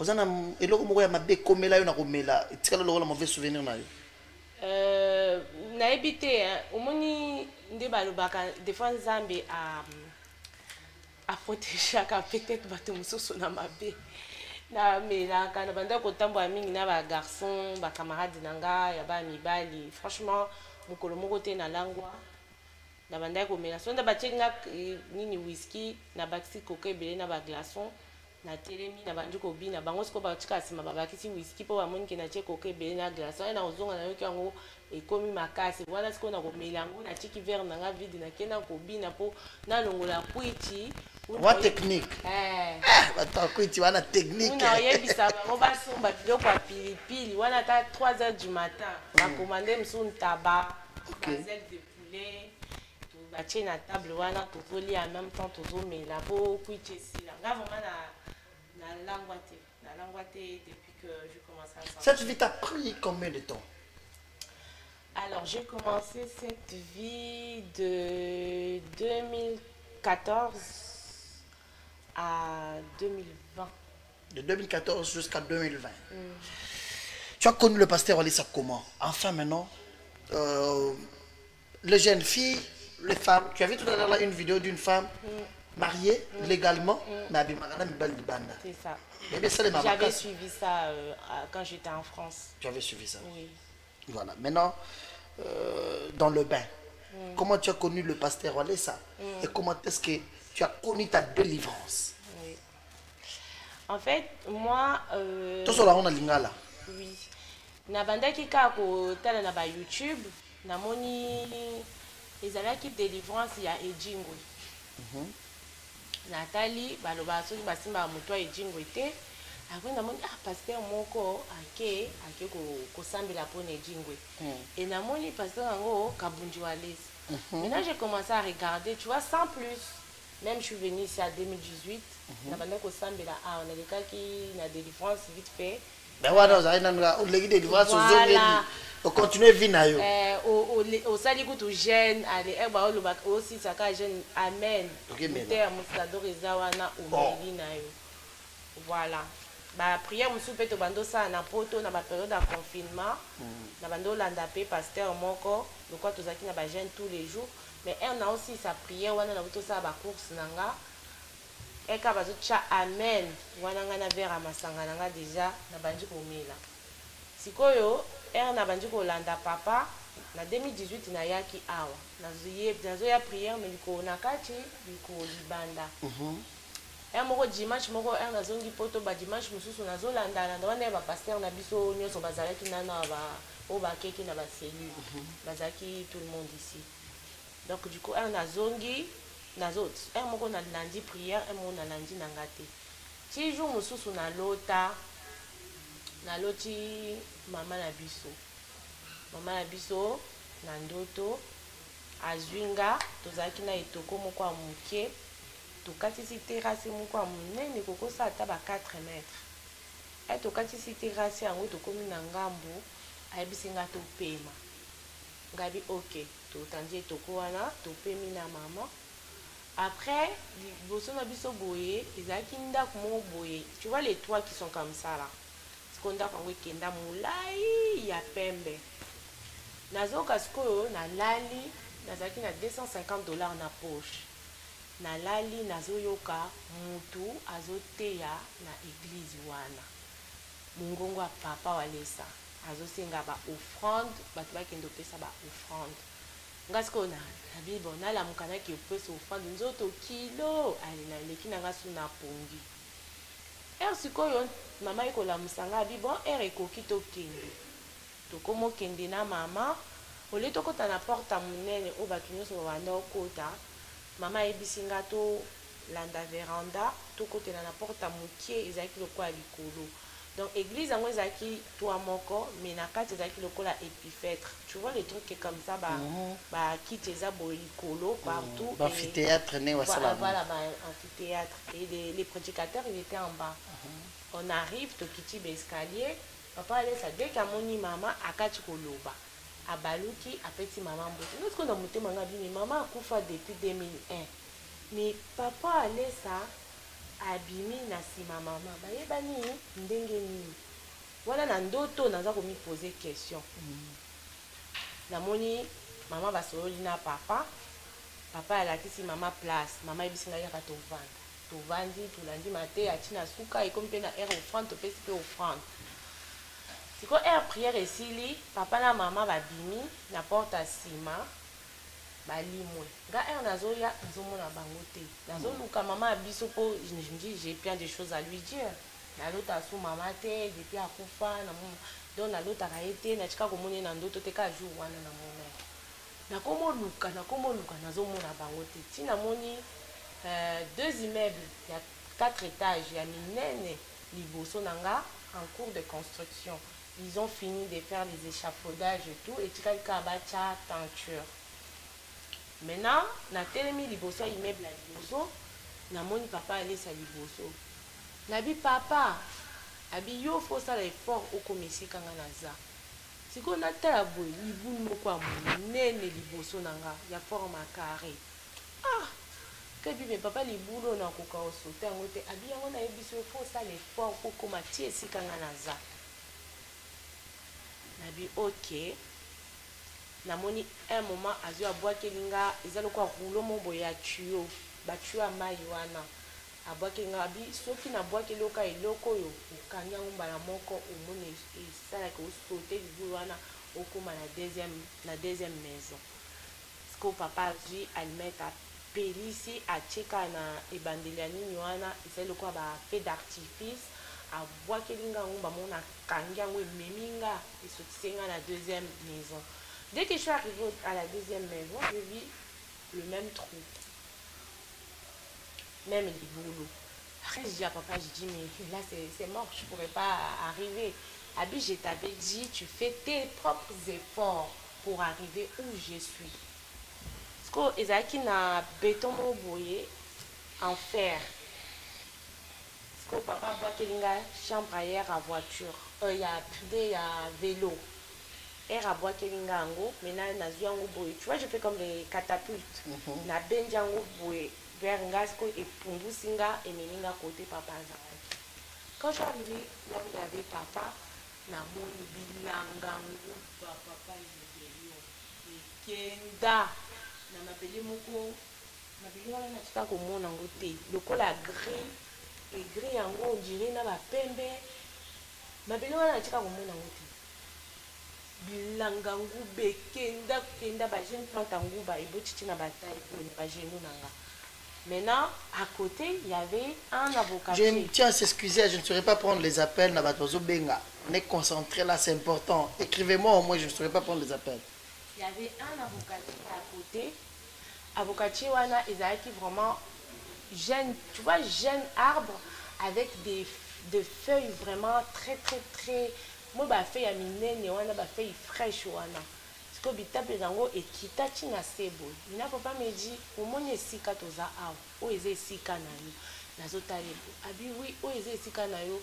Ozana eloko moko ya mabe komela yo na komela. Tikala loko la mauvais souvenir na yo. Nayebi te omoni nde balobaka des fois Nzambe a protégeaka peut-être bato mosusu na mabe namelaka na banda kotambola mingi na bagarçon bacamarade na nga ya bamibali. Franchement mokolo moko te nalangwa na banda komela so nda batie nga nini whisky na bakisi coca ebele na baglaçon na telemi na bandi kobina bango siko batika nsima babakisi whisky mpo bamoni ke natie coca ebele na glaçon ye na kozonga na yoki yango ekomi makasi wana siko na komela yango natiki verre na nga vide nakenda kobina mpo nalongola kwiti wa technique bato akwiti wana technique una oyebisa bango basomba biloko ya pilipili wana ata 3h du matin bakomande mosu ntaba gazelle de poulet batie na table wana tozolia en même temps tozomela po kwiti esila nga vraiment nalangwa te depuis que je commence à ça. Cette vie t'a pris combien de temps? Alors j'ai commencé cette vie de 2014 à 2020. De 2014 jusqu'à 2020. Tu as connu le pasteur Walesa comment? Enfin maintenant, les jeunes filles, les femmes, tu as vu tout à l'heure une vidéo d'une femme mariée légalement, mais avec Magana Mibali Banda. C'est ça. J'avais suivi ça quand j'étais en France. Tu avais suivi ça? Oui. Voilà. Maintenant, dans le bain, comment tu as connu le pasteur Walesa et comment est-ce que tu as connu ta délivrance? Oui. En fait, moi... Tout cela, on a l'ingala. Oui. Nabandaki kako tala na ba YouTube, namoni ezalaki délivrance ya Ejingwe. Nathalie baloba soki basimba moto Ejingwe te. Après namoni pasteur moko ake kosambela pona Ejingwe. Et namoni pasteur yango Kabunji Walesa. Maintenant j'ai commencé à regarder, tu vois, sans plus. Même je suis venue ici en 2018, nabanda kosambela on a lekaki na délivrance vite fait. Ben voilà, vous avez une délivrance aux hommes. On continue à vivre. Au sali kutu jeune, allez, aussi ça jeune, amen. Terre musador ezawana umeli na yo. Voilà. Ba prière musu peto bando ça na poto na ba période de confinement. Na bando landa pe pasteur moko, donc quoi tozaki na ba jeune tous les jours, mais on a aussi sa prière wana na boto ça ba course nanga. Eka bazo cha amen wana nga na vera masanga nanga déjà na bandi komela. Sikoyo na bandi kolanda papa na 2018 na yaki awa nazo ya prière mais liko na kati liko libanda moko dimanche moko nazongi poto ba dimanche mususu nazo landa na wana ba pasteur na biso nyonso bazalaki nana au bakeki na ba cellule bazaki tout le monde ici. Donc du coup un azongi nazot un moko na lundi prière un moko na lundi nangate ti jour mususu na lota na loti mama na biso na ndoto azwinga tozalaki na etoko moko ya moke tokatisi terrasse moko ya monene kokosa ata ba 4 mètres tokatisi terrasse yango tokomi na ngambu ayebisi nga topema ngabi ok totandi etoko wana topemi na mama. Après liboso na biso boye ezalaki ndako moko boye, tu vois les toits qui sont comme ça là, siko ndako yango ekenda molai ya pembe. Nazoka sikoyo nalali nazalaki na $250 na poche, nalali nazoyoka mutu azoteya na église wana mongongo ya papa walesa azosenga ba offrande bato bakende opesa ba offrande. Nga sikoyo na bibo nalamuka naki opesa offrande nzoto kilo ali naleki nanga su na pongi sikoyo mama ekolamusa nga bibo ekoki tokende tokomo kende na mama ole tokota na porte monene o bato nyonso banda okota mama ayebisi nga to landa veranda tokotela na porte mokie ezalaki lokola likolo. Donc église yango ezalaki toa moko mais na kati ezalaki lokola épiphétre, tu vois les trucs comme ça ba kiti eza boye likolo partout, amphithéâtre ne wasala voilà amphithéâtre et les prédicateurs ils étaient en bas. On arrive tokiti escalier papa alesa dès qu'amoni mama akati koloba abaluki apeti mama mbote nous qu'on a monté manga bi mama akufa depuis 2001 mais papa alesa abimi na sima mama bayebani ndenge nini wana na ndoto naza komi poser question. Namoni mama basololi na papa alakisi mama place mama ebisinga yaka tovandi tulandi mate atina suka ekomi mpe na air offrande topesi mpe offrande siko air prière esili papa na mama babimi na porte ya nsima balimwe nga air nazoya nazomona bango te nazoluka mama ya biso po j'ai plein de choses à lui dire nalota su mama te depuis akufa donc nalotaka ye te natika komoni na ndoto te ka jour wana namona nakomoluka nazomona bango te ti namoni 2 immeubles ya 4 étages ya minene liboso nanga en cours de construction. Ils ont fini de faire les échafaudages et tout et tikali ka bacha tenture. Maintenant na telemi liboso immeuble ya liboso namoni papa alesa liboso nabi papa abi yo faut ça l'effort okomisi kanga naza siko natala boye libulu moko ya monene liboso nanga ya forme carré kebi me papa libulu na koka osote yango te abi yango na yebiso faut ça l'effort okoma tie esika nga naza nabi ok. Namoni un moment azo abwakelinga eza lokola rouleau moko ya tuyau batuyo ya mai wana abwakelinga abi soki nabwakeli oka eloko oyo okangi yango mbala moko omoni esalaka osote libulu wana okoma na deuxième maison siko papa azwi allumette apelisi atieka na ebandeli ya nini wana ezali lokola ba feu d'artifice abwakelinga yango bamona akangi yango ememinga esotisenga na deuxième maison. Dès que je suis arrivée à la deuxième maison, je vis le même trou. Même les boulots. Après, je dis à papa, je dis, mais là, c'est mort, je ne pourrais pas arriver. Abi, je t'avais dit, tu fais tes propres efforts pour arriver où je suis. Parce que ezaki na béton boyé en fer. Parce que papa voit qu'il y a chambre à air à voiture. Il y a vélo. Air à bois kelingango, maintenant nazuango boy. Tu vois, je fais comme les catapultes. Na benjango boy. Vers Ngasco et Pumbusinga et Meninga côté papa. Quand je suis arrivée là où il y avait papa, na mon bilangango, papa et Kenda. Na m'appelé moko. Na bili wana tika komona ngo te. Lokola gris et gris yango on dirait na ba pembe. Ma bili wana tika komona ngo te. Bilanga ngube kenda ba jeune plante nguba ebotiti na bataille pour ba genou nanga Maintenant, à côté, il y avait un avocat. Je tiens à s'excuser, je ne saurais pas prendre les appels. On est concentré là, c'est important. Écrivez-moi au moins, je ne saurais pas prendre les appels. Il y avait un avocat à côté. Avocat wana, ils avaient vraiment jeune, tu vois, jeune arbre avec des feuilles vraiment très. Moi, ma feuille à mine, wana, ma feuille fraîche wana. Que bitape zango ekita tina sebo mina papa me dit omoni esika toza awa oyo eza esika na yo nazotalebo abi oui oyo eza esika na yo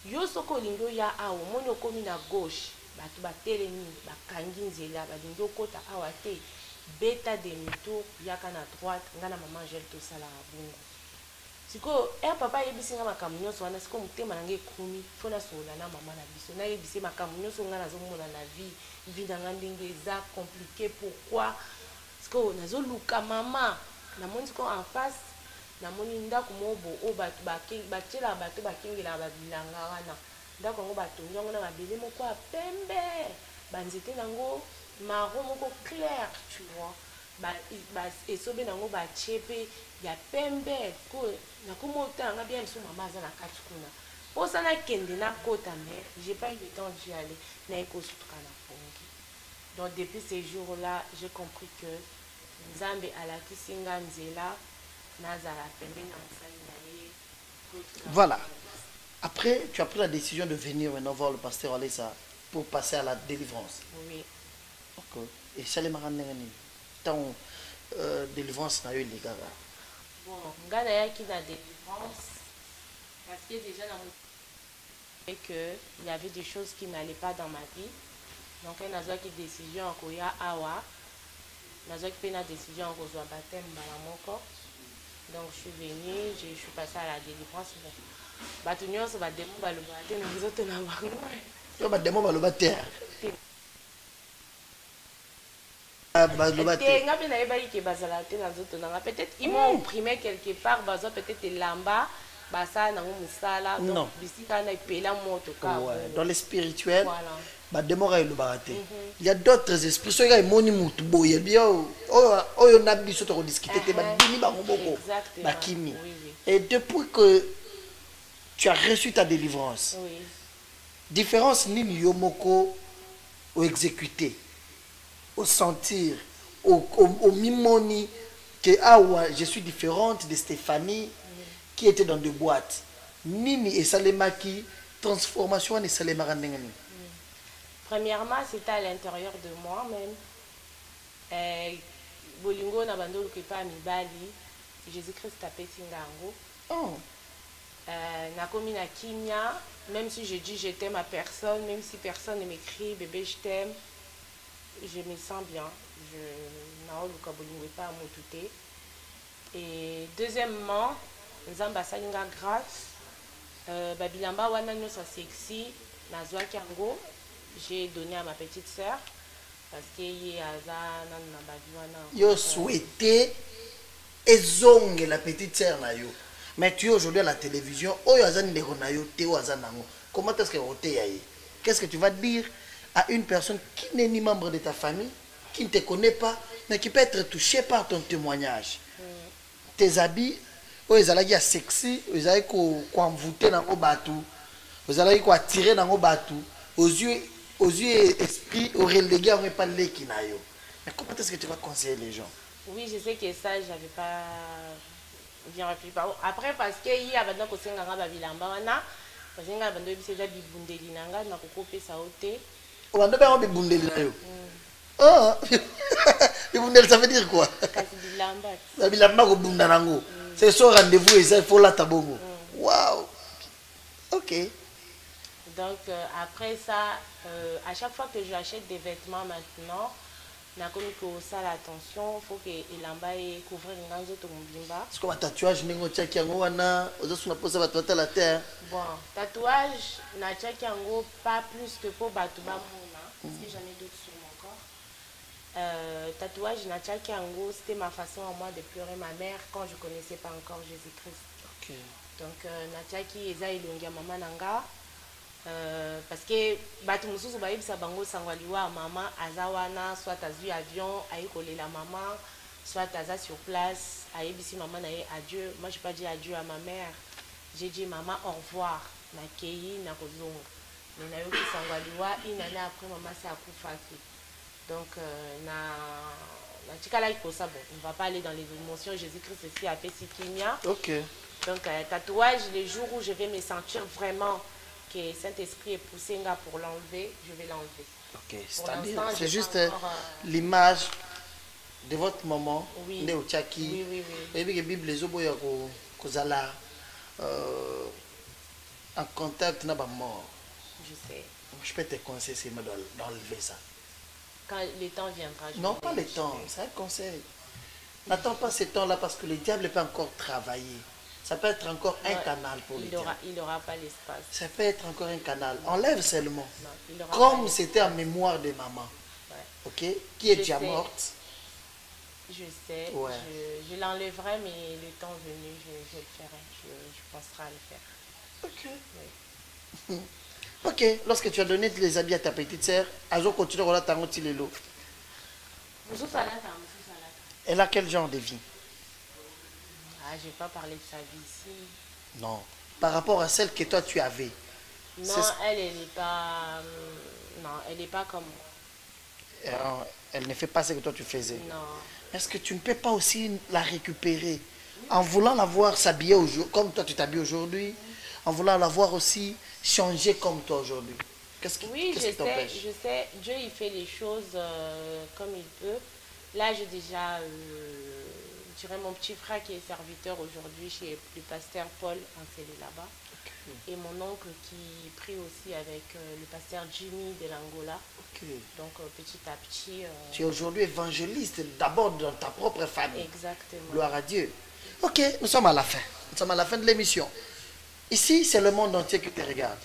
yo soko olingi oya awa omoni okomi na gauche bato batelemi bakangi nzela balingi okota awa te beta demi-tour yaka na droite nga na mama Angèle tosalaka bongo siko papa yebisi nga makambo nyonso wana siko motema nange ekumi fo nasola na mama na biso nayebisi makambo nyonso nga nazomona na vie na nga ndenge eza compliqué pourquoi siko nazoluka mama namoni siko en face namoni ndako mobo oyo bato batielaka bato bakengelaka babilanga wana ndako yango batongi yango na mabele moko ya pembe banzete nango marron moko clair tu vois esobe nango batie mpe ya pembe nakoma otanga bien biso mama aza na kati kuna mposa nakende nakota mais j'ai pas eu le temps d'y aller naye kosutuka na pongi. Donc depuis ces jours-là j'ai compris que nzambe alakisi nga nzela nazala pembe na mosali na ye. Voilà. Après, tu as pris la décision de venir maintenant voir le pasteur Alessa pour passer à la délivrance. Oui. Ok. Et ça les marins tant délivrance n'a eu les gars. Bon, regarde qui a délivrance parce que déjà et que il y avait des choses qui n'allaient pas dans ma vie. Donc elle a pris une décision en Koya Awa. Elle a pris une décision en Koya baptême Balamoko. Donc je suis venue, je suis passée à la délivrance. Batunyo ça va démo balobate nous autres na bango. Yo ba démo balobate. Peut-être ils m'ont opprimé quelque part, peut-être lamba, non. Dans les spirituels, il y a d'autres esprits. Et depuis que tu as reçu ta délivrance, différence ni yomoko au exécuté, au sentir, au mimoni que je suis différente de Stéphanie qui était dans des boîtes. Nini et Salemaki, transformation et Salemaki. Premièrement, c'était à l'intérieur de moi-même. Bolingo na bando lukepa mibali, Jésus-Christ a pété ngango. Oh. Na komi na kimia, même si je dis je t'aime ma personne, même si personne ne m'écrit bébé je t'aime, je me sens bien. Je n'ai pas bolingo pas motuté. Et deuxièmement, nzamba salinga grâce. Babilamba wana nyosa sexy, nazwa kiango, j'ai donné à ma petite sœur parce que y a na babiwana. Yo souhaité ezonge la petite sœur na yo. Mais tu es aujourd'hui à la télévision, oh yazan de ronayo te wazanango. Comment est-ce que roté yaye? Qu'est-ce que tu vas dire à une personne qui n'est ni membre de ta famille, qui ne te connaît pas, mais qui peut être touchée par ton témoignage? Tes habits, oh ezalaki sexy, ezalaki ko envoûter dans o batou, ezalaki ko attirer dans o batou, aux yeux esprit au relégué on pas les kinayo. Mais comment est-ce que tu vas conseiller les gens? Oui, je sais que ça j'avais pas bien réfléchi. Après parce que il y a maintenant que c'est nganga babilamba wana, parce que nganga bando biseza bibundeli nanga na kokope sa oté. O bando ba bibundeli na yo. Ah, bibundeli ça veut dire quoi? Kasi bilamba. Babilamba ko bunda nango. C'est son rendez-vous et ça il faut la tabongo. Waouh. OK. Donc après ça, à chaque fois que j'achète des vêtements maintenant, na komi ko ça l'attention, faut que elamba et couvrir nganzo to mbimba. Est-ce que un tatouage ningo tchaki yango wana ozo na posa bato la terre? Bon, tatouage na tchaki yango pas plus que pour batu ba mona, parce que j'en ai d'autres sur mon corps. Tatouage na tchaki yango, c'était ma façon à moi de pleurer ma mère quand je connaissais pas encore Jésus-Christ. OK. Donc na tchaki eza ilongia mama nanga. Parce que batu mususu bayebisa bango sangwaliwa mama azawana soit azui avion aikolela mama soit Taza sur place, à Ebisi maman naé adieu. Moi j'ai pas dit adieu à ma mère. J'ai dit maman au revoir. Na keyi na kozonga. Mais na yoki sangwaliwa une année après maman c'est à Koufaki. Donc na tikala iko ça bon, on va pas aller dans les émotions. Jésus-Christ aussi a fait Sikinia. Ok. Donc tatouage les jours où je vais me sentir vraiment que Saint-Esprit est poussé pour l'enlever, je vais l'enlever. Ok, c'est-à-dire, c'est juste l'image de votre maman, oui. Né Ochaki. Oui, oui, oui. Et puis, la Bible, les oboya kozala en contact na ba mort. Je sais. Je peux te conseiller d'enlever ça. Quand le temps viendra. Non, pas le temps, c'est un conseil. N'attends pas ce temps-là parce que le diable n'est pas encore travaillé. Ça peut être encore un canal pour le diable. Il n'aura pas l'espace. Ça peut être encore un canal. Enlève seulement. Non, comme c'était en mémoire de maman. Ouais. Ok? Qui est déjà morte. Je sais. Ouais. Je l'enlèverai, mais le temps venu, je le ferai. Je penserai à le faire. Ok. Oui. Ok. Lorsque tu as donné les habits à ta petite sœur, Azo continue à regarder ta lelo. Elle a quel genre de vie? Ah, je n'ai pas parlé de sa vie ici. Non. Par rapport à celle que toi tu avais. Non, elle n'est pas. Non, elle n'est pas comme. Elle ne fait pas ce que toi tu faisais. Non. Est-ce que tu ne peux pas aussi la récupérer en voulant la voir s'habiller aujourd'hui, comme toi tu t'habilles aujourd'hui, en voulant la voir aussi changer comme toi aujourd'hui? Qu'est-ce qui t'empêche? Je sais, Dieu il fait les choses comme il peut. Là, j'ai déjà, je dirais, mon petit frère qui est serviteur aujourd'hui chez le pasteur Paul, enseigne là-bas. Okay. Et mon oncle qui prie aussi avec le pasteur Jimmy de l'Angola. Okay. Donc, petit à petit... Tu es aujourd'hui évangéliste, d'abord dans ta propre famille. Exactement. Gloire à Dieu. Ok, nous sommes à la fin. Nous sommes à la fin de l'émission. Ici, c'est le monde entier qui te regarde.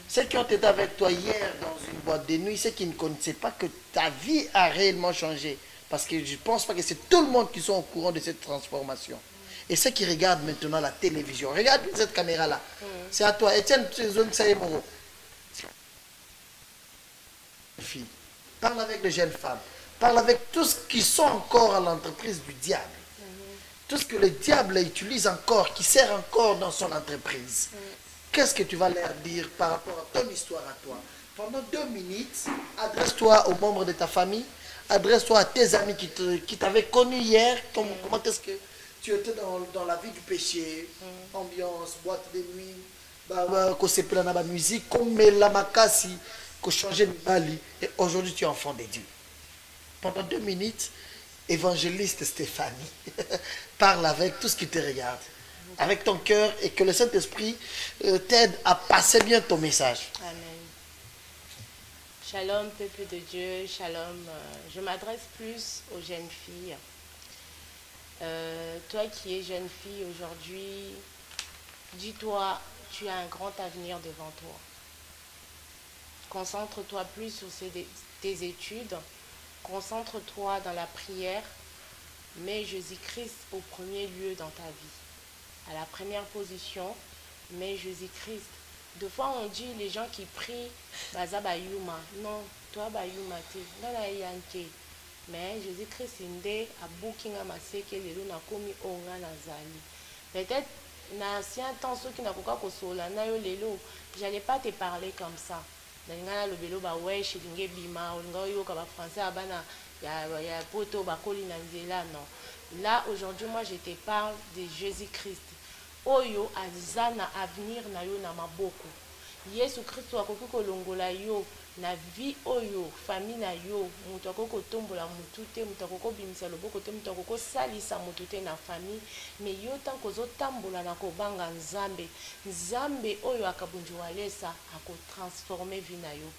Ceux qui ont été avec toi hier dans une boîte de nuit, ceux qui ne connaissaient pas que ta vie a réellement changé. Parce que je ne pense pas que c'est tout le monde qui sont au courant de cette transformation. Et ceux qui regardent maintenant la télévision, regarde cette caméra-là. C'est à toi. Etienne, parle avec les jeunes femmes. Parle avec tous ceux qui sont encore à l'entreprise du diable. Tout ce que le diable utilise encore, qui sert encore dans son entreprise. Qu'est-ce que tu vas leur dire par rapport à ton histoire à toi? Pendant 2 minutes, adresse-toi aux membres de ta famille, adresse-toi à tes amis qui t'avaient connu hier. Comment est-ce que tu étais dans la vie du péché, ambiance, boîte de nuit, qu'on se plaint dans la musique, comme la makasi, qu'on changeait de bali, et aujourd'hui tu es enfant de Dieu. Pendant 2 minutes, évangéliste Stéphanie, parle avec tout ce qui te regarde, avec ton cœur, et que le Saint-Esprit t'aide à passer bien ton message. Amen. Shalom, peuple de Dieu, shalom. Je m'adresse plus aux jeunes filles. Toi qui es jeune fille aujourd'hui, dis-toi, tu as un grand avenir devant toi. Concentre-toi plus sur tes études. Concentre-toi dans la prière. Mets Jésus-Christ au premier lieu dans ta vie. À la première position, mets Jésus-Christ. Deux fois on dit les gens qui prient, baza bayuma. Non, toi bayuma te. Nana yanke. Mais Jésus-Christ inde a bookinga maseke lelo na komi onga nazali. Peut-être na ancien temps ceux qui n'a pas kosola na yo lelo, j'allais pas te parler comme ça. Dans le belo ba ouais shilinge bima, on yo ka ba français abana ya poto ba koli na nzela non. Là aujourd'hui moi je te parle de Jésus-Christ. Oyo azana avenir na yo na maboko. Yesu Kristo akoki kolongola yo na vie oyo famille na yo mutu akoko tombola mutu te mutu akoko bimisa loboko te mutu akoko salisa mutu te na famille mais yo tant kozo tambola na kobanga nzambe oyo akabunjwa lesa ako transformer vie na yo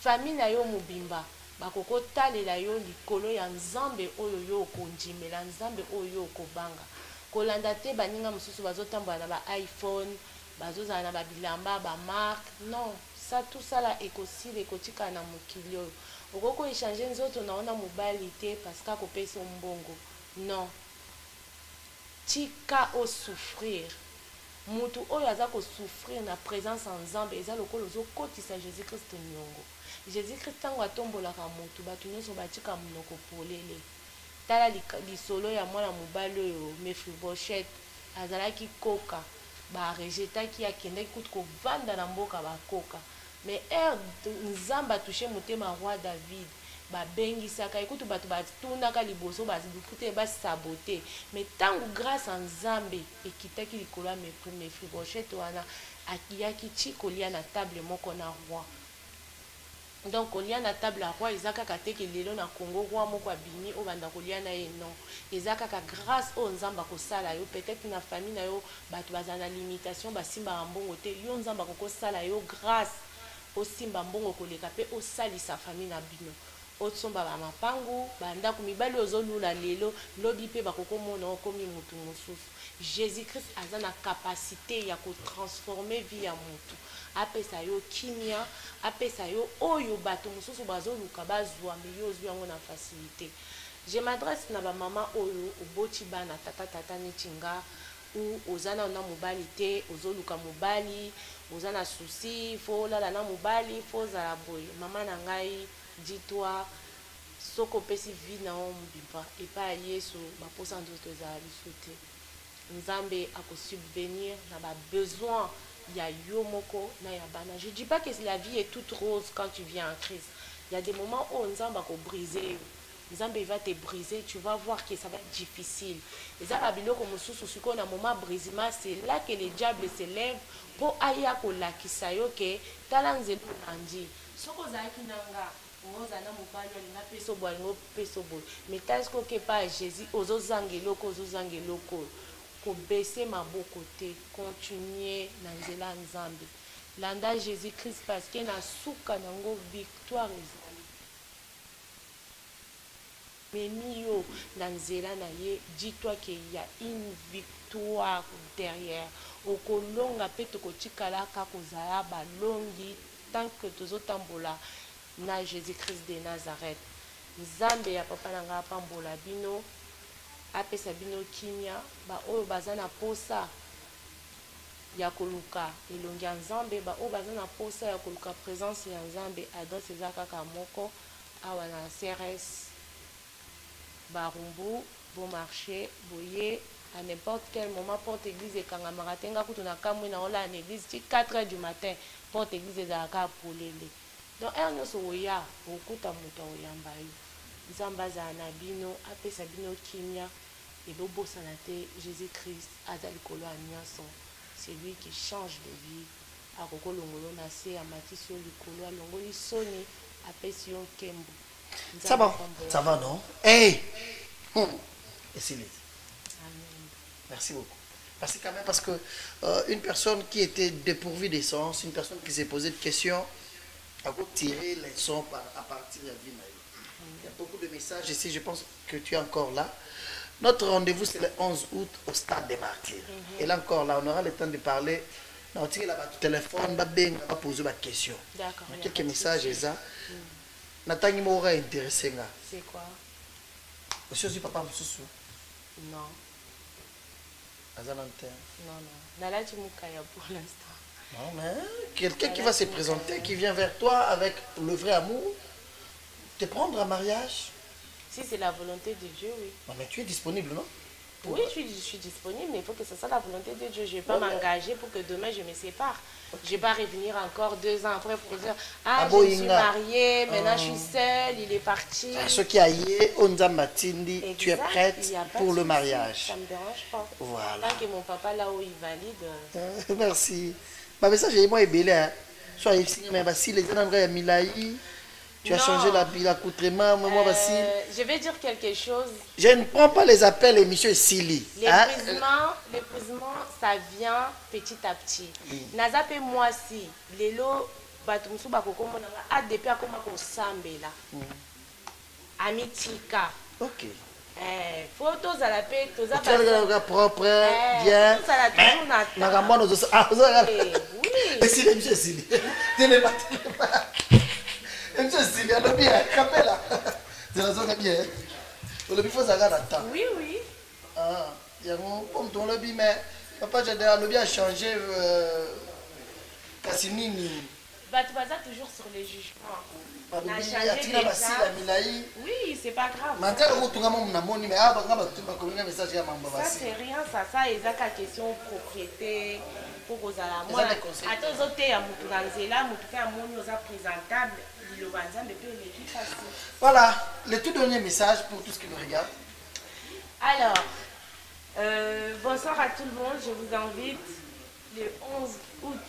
famille na yo mubimba bakoko talela yo likolo ya nzambe oyo yo okondimela nzambe oyo okobanga kolanda te baninga mususu bazotambola na ba iPhone bazozala na ba bilamba ba marque non ça tout ça là écosile écotika na mokili oyo okoko échanger nzoto naona mobali te parce que akopesa mbongo non tika o souffrir mutu oyo aza ko souffrir na présence en nzambe eza lokolo ozokotisa Jésus Christ nyongo Jésus Christ tango atombolaka mutu bato nyonso batika monoko polele tala lisolo ya mwana mobali oyo Mephibosheth azalaki koka barejetaki akendaki kutu kovanda na mboka bakoka mais nzambe atouche motema roi David babengisaka ekutu bato batundaka liboso bazikute basabote mais ntango grâce à nzambe ekitaki likolo ya Mephibosheth wana akiyaki ti kolia na table moko na roi. Donc kolia na table ya roi eza kaka te ke lelo na Congo roi moko abimi oyo banda kolia na ye non, eza kaka grâce oyo nzambe akosala yo. Peut-être na famille na yo bato bazala na limitation basimbaka mbongo te, yo nzambe akokosala yo grâce osimba mbongo koleka mpe osalisa famille na bino, osomba bamapangu bandako mibali ozolula lelo lobi mpe bakokomona okomi motu mosusu. Jésus-Christ aza na capacité ya kotransformer vie ya motu, apesa yo kimia, apesa yo oyo bato mosusu bazoluka bazwa me yo ozwi yango na facilité. Je m'adresse na bamama oyo oboti bana tata neti nga ou ozana na mobali te ozoluka mobali oza na souci fo olala na mobali fo ozala boye. Mama na ngai dis-toi soko opesi vie na yo mobimba epai ya Yesu baposa nzoto ezala lisu te. Nzambe akosubvenir na babesoin ya yo moko na ya bana. Je dis pas que la vie est toute rose quand tu viens en Christ. Il y a des moments où Nzambe ako briser. Nzambe va te briser, tu vas voir que ça va être difficile. Et ça va biloko mosusu siko na moment brisement, c'est là que le diable se lève pour aya ko lakisa yo ke tala nzelo nandi. Soko zaki nanga ozana mobali alinga peso bolingo peso boy. Mais est-ce que pas Jésus ozozangeloko ko baisser maboko te, continuer na nzela nzambe. Landa Jésus-Christ parce que na suka nango victoire ezali. Memi yo na nzela na ye, dis-toi qu'il y a une victoire derrière. Okolonga pe tokotikalaka kozala balongi tant que tozotambola na Jésus-Christ de Nazareth. Nzambe ya papa nanga pambola bino apesa bino kimia ba oyo baza na posa ya koluka elongi ya nzambe, ba oyo baza na posa ya koluka présence ya nzambe. Adresse eza kaka moko awa na CRS Barumbu, bon marché boye à n'importe quel moment. Porte église ekangamaka te nga kutu na kamwe na ola na église ti 4 heures du matin porte église ezalaka polele. Donc ere nyonso oya okuta moto oyamba yo. Nzambe azala na bino apesa bino kimia ebobosana te. Jésus-Christ aza likolo ya nyonso, c'est lui qui change de vie. Akoko longolo na se amatisi yo likolo alongoli soni apesi yo nkembo. Ça va non? Hey! Et c'est merci beaucoup. Merci quand même parce que une personne qui était dépourvue d'essence, une personne qui s'est posé de questions, a tiré les sons à partir de la vie. Il y a beaucoup de messages ici, je pense que tu es encore là. Notre rendez-vous c'est le 11 août au Stade des Martyrs. Et là encore, là, on aura le temps de parler. On tire là-bas le téléphone, on va poser des questions. D'accord. Quelques messages et ça. Nathalie m'aura intéressé. C'est quoi? Monsieur du papa Moussou? Non. Azalantin? Non. Nalati Moukaya pour l'instant. Non, mais quelqu'un qui va se présenter, qui vient vers toi avec le vrai amour, te prendre en mariage? Si c'est la volonté de Dieu, oui. Non, mais tu es disponible, non? Oui, je suis disponible, mais il faut que ce soit la volonté de Dieu. Je ne vais pas m'engager pour que demain je me sépare. Je ne vais pas revenir encore 2 ans après pour dire ah, je suis mariée, maintenant je suis seule, il est parti. Ce qui a yé, Matindi, tu es prête pour le mariage. Ça ne me dérange pas. Voilà. Tant que mon papa là-haut il valide. Merci. Ma message est moi et belé. Soit ici, mais si les gens ont Milaï. Tu as changé l'accoutrement, moi, Basile. Je vais dire quelque chose. Je ne prends pas les appels et monsieur Sili. L'épuisement, ça vient petit à petit. Nazape moi si, lelo, batumsu bakoko monanga, ADP a comme un sambela. Amitika. Ok. Photos à la paix, tous à propre, bien. Tous à la toujours Nagamon, oui. Et si les monsieur Sili. Monsieur Sylvia, le bien, capella. C'est la zone bien. Le bifo ça garde temps. Oui, oui. Ah, il y a mon pomme ton le bien, mais papa j'ai déjà le bien changé Cassimini. tu vas toujours sur les jugements. On a Babi, changé atina basi la déjà. milai. Oui, c'est pas grave. Mantala ko tunga mo na moni mais aba ngaba tumba ko nga message ya mamba Ça, basi. c'est rien, ça, et ça, la question propriété. Pour aux alarmes. Ça, des conseils. À tous autres, il y a Moutouzela, Moutouka, Mouniosa présentable. Il le vanzan de peu l'équipe facile. Voilà, le tout dernier message pour tous ceux qui nous regardent. Alors, bonsoir à tout le monde. Je vous invite le 11 août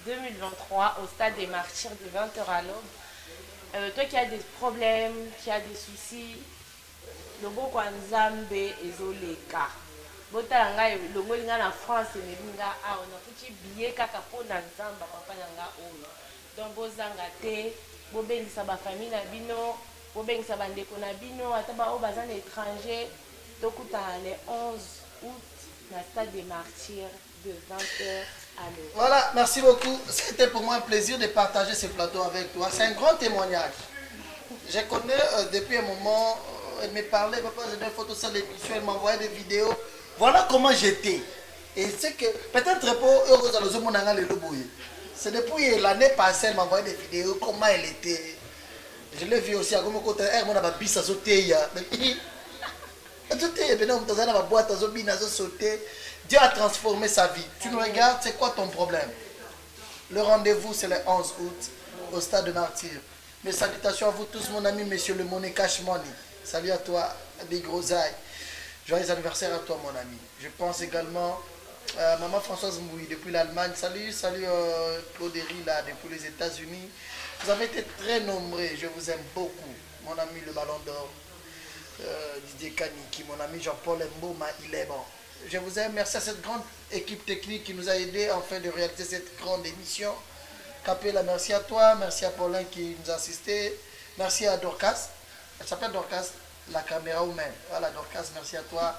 2023 au stade des Martyrs de 20h à l'aube. Toi qui as des problèmes, qui as des soucis, le beau Kwanzambe et Zoleka. Botala nga longoli nga na France emelinga awa na futi billet kaka mpona nzamba papa na nga oyo. Donc bozanga te, bobengisa bafamille na bino, bobengisa bandeko na bino, ata baoyo baza na étranger, tokutana le 11 août na stade des Martyrs de 20h à l'heure. Voilà, merci beaucoup. C'était pour moi un plaisir de partager ce plateau avec toi. C'est un grand témoignage. Je connais depuis un moment, elle me parlait, papa, j'ai des photos sur l'émission, elle m'envoyait des vidéos. Voilà comment j'étais. Et c'est que peut-être pour c'est depuis l'année passée, elle m'a envoyé des vidéos, comment elle était. Je l'ai vu aussi à mon côté, elle m'a dit ça sauté. Dieu a transformé sa vie. Tu nous regardes, c'est quoi ton problème? Le rendez-vous, c'est le 11 août au stade de Martyrs. Mes salutations à vous tous, mon ami, monsieur le Money Cash Money. Salut à toi, des gros ailes. Joyeux anniversaire à toi, mon ami. Je pense également à maman Françoise Mouy depuis l'Allemagne. Salut, salut Claudéry là, depuis les États-Unis. Vous avez été très nombreux. Je vous aime beaucoup. Mon ami le Ballon d'Or, Didier Kaniki, mon ami Jean-Paul Mboma, il est bon. Je vous aime. Merci à cette grande équipe technique qui nous a aidés afin de réaliser cette grande émission. Capella, merci à toi. Merci à Paulin qui nous a assisté. Merci à Dorcas. Elle s'appelle Dorcas. La caméra humaine. Voilà, Dorcas, merci à toi.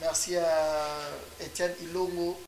Merci à Étienne Ilongo.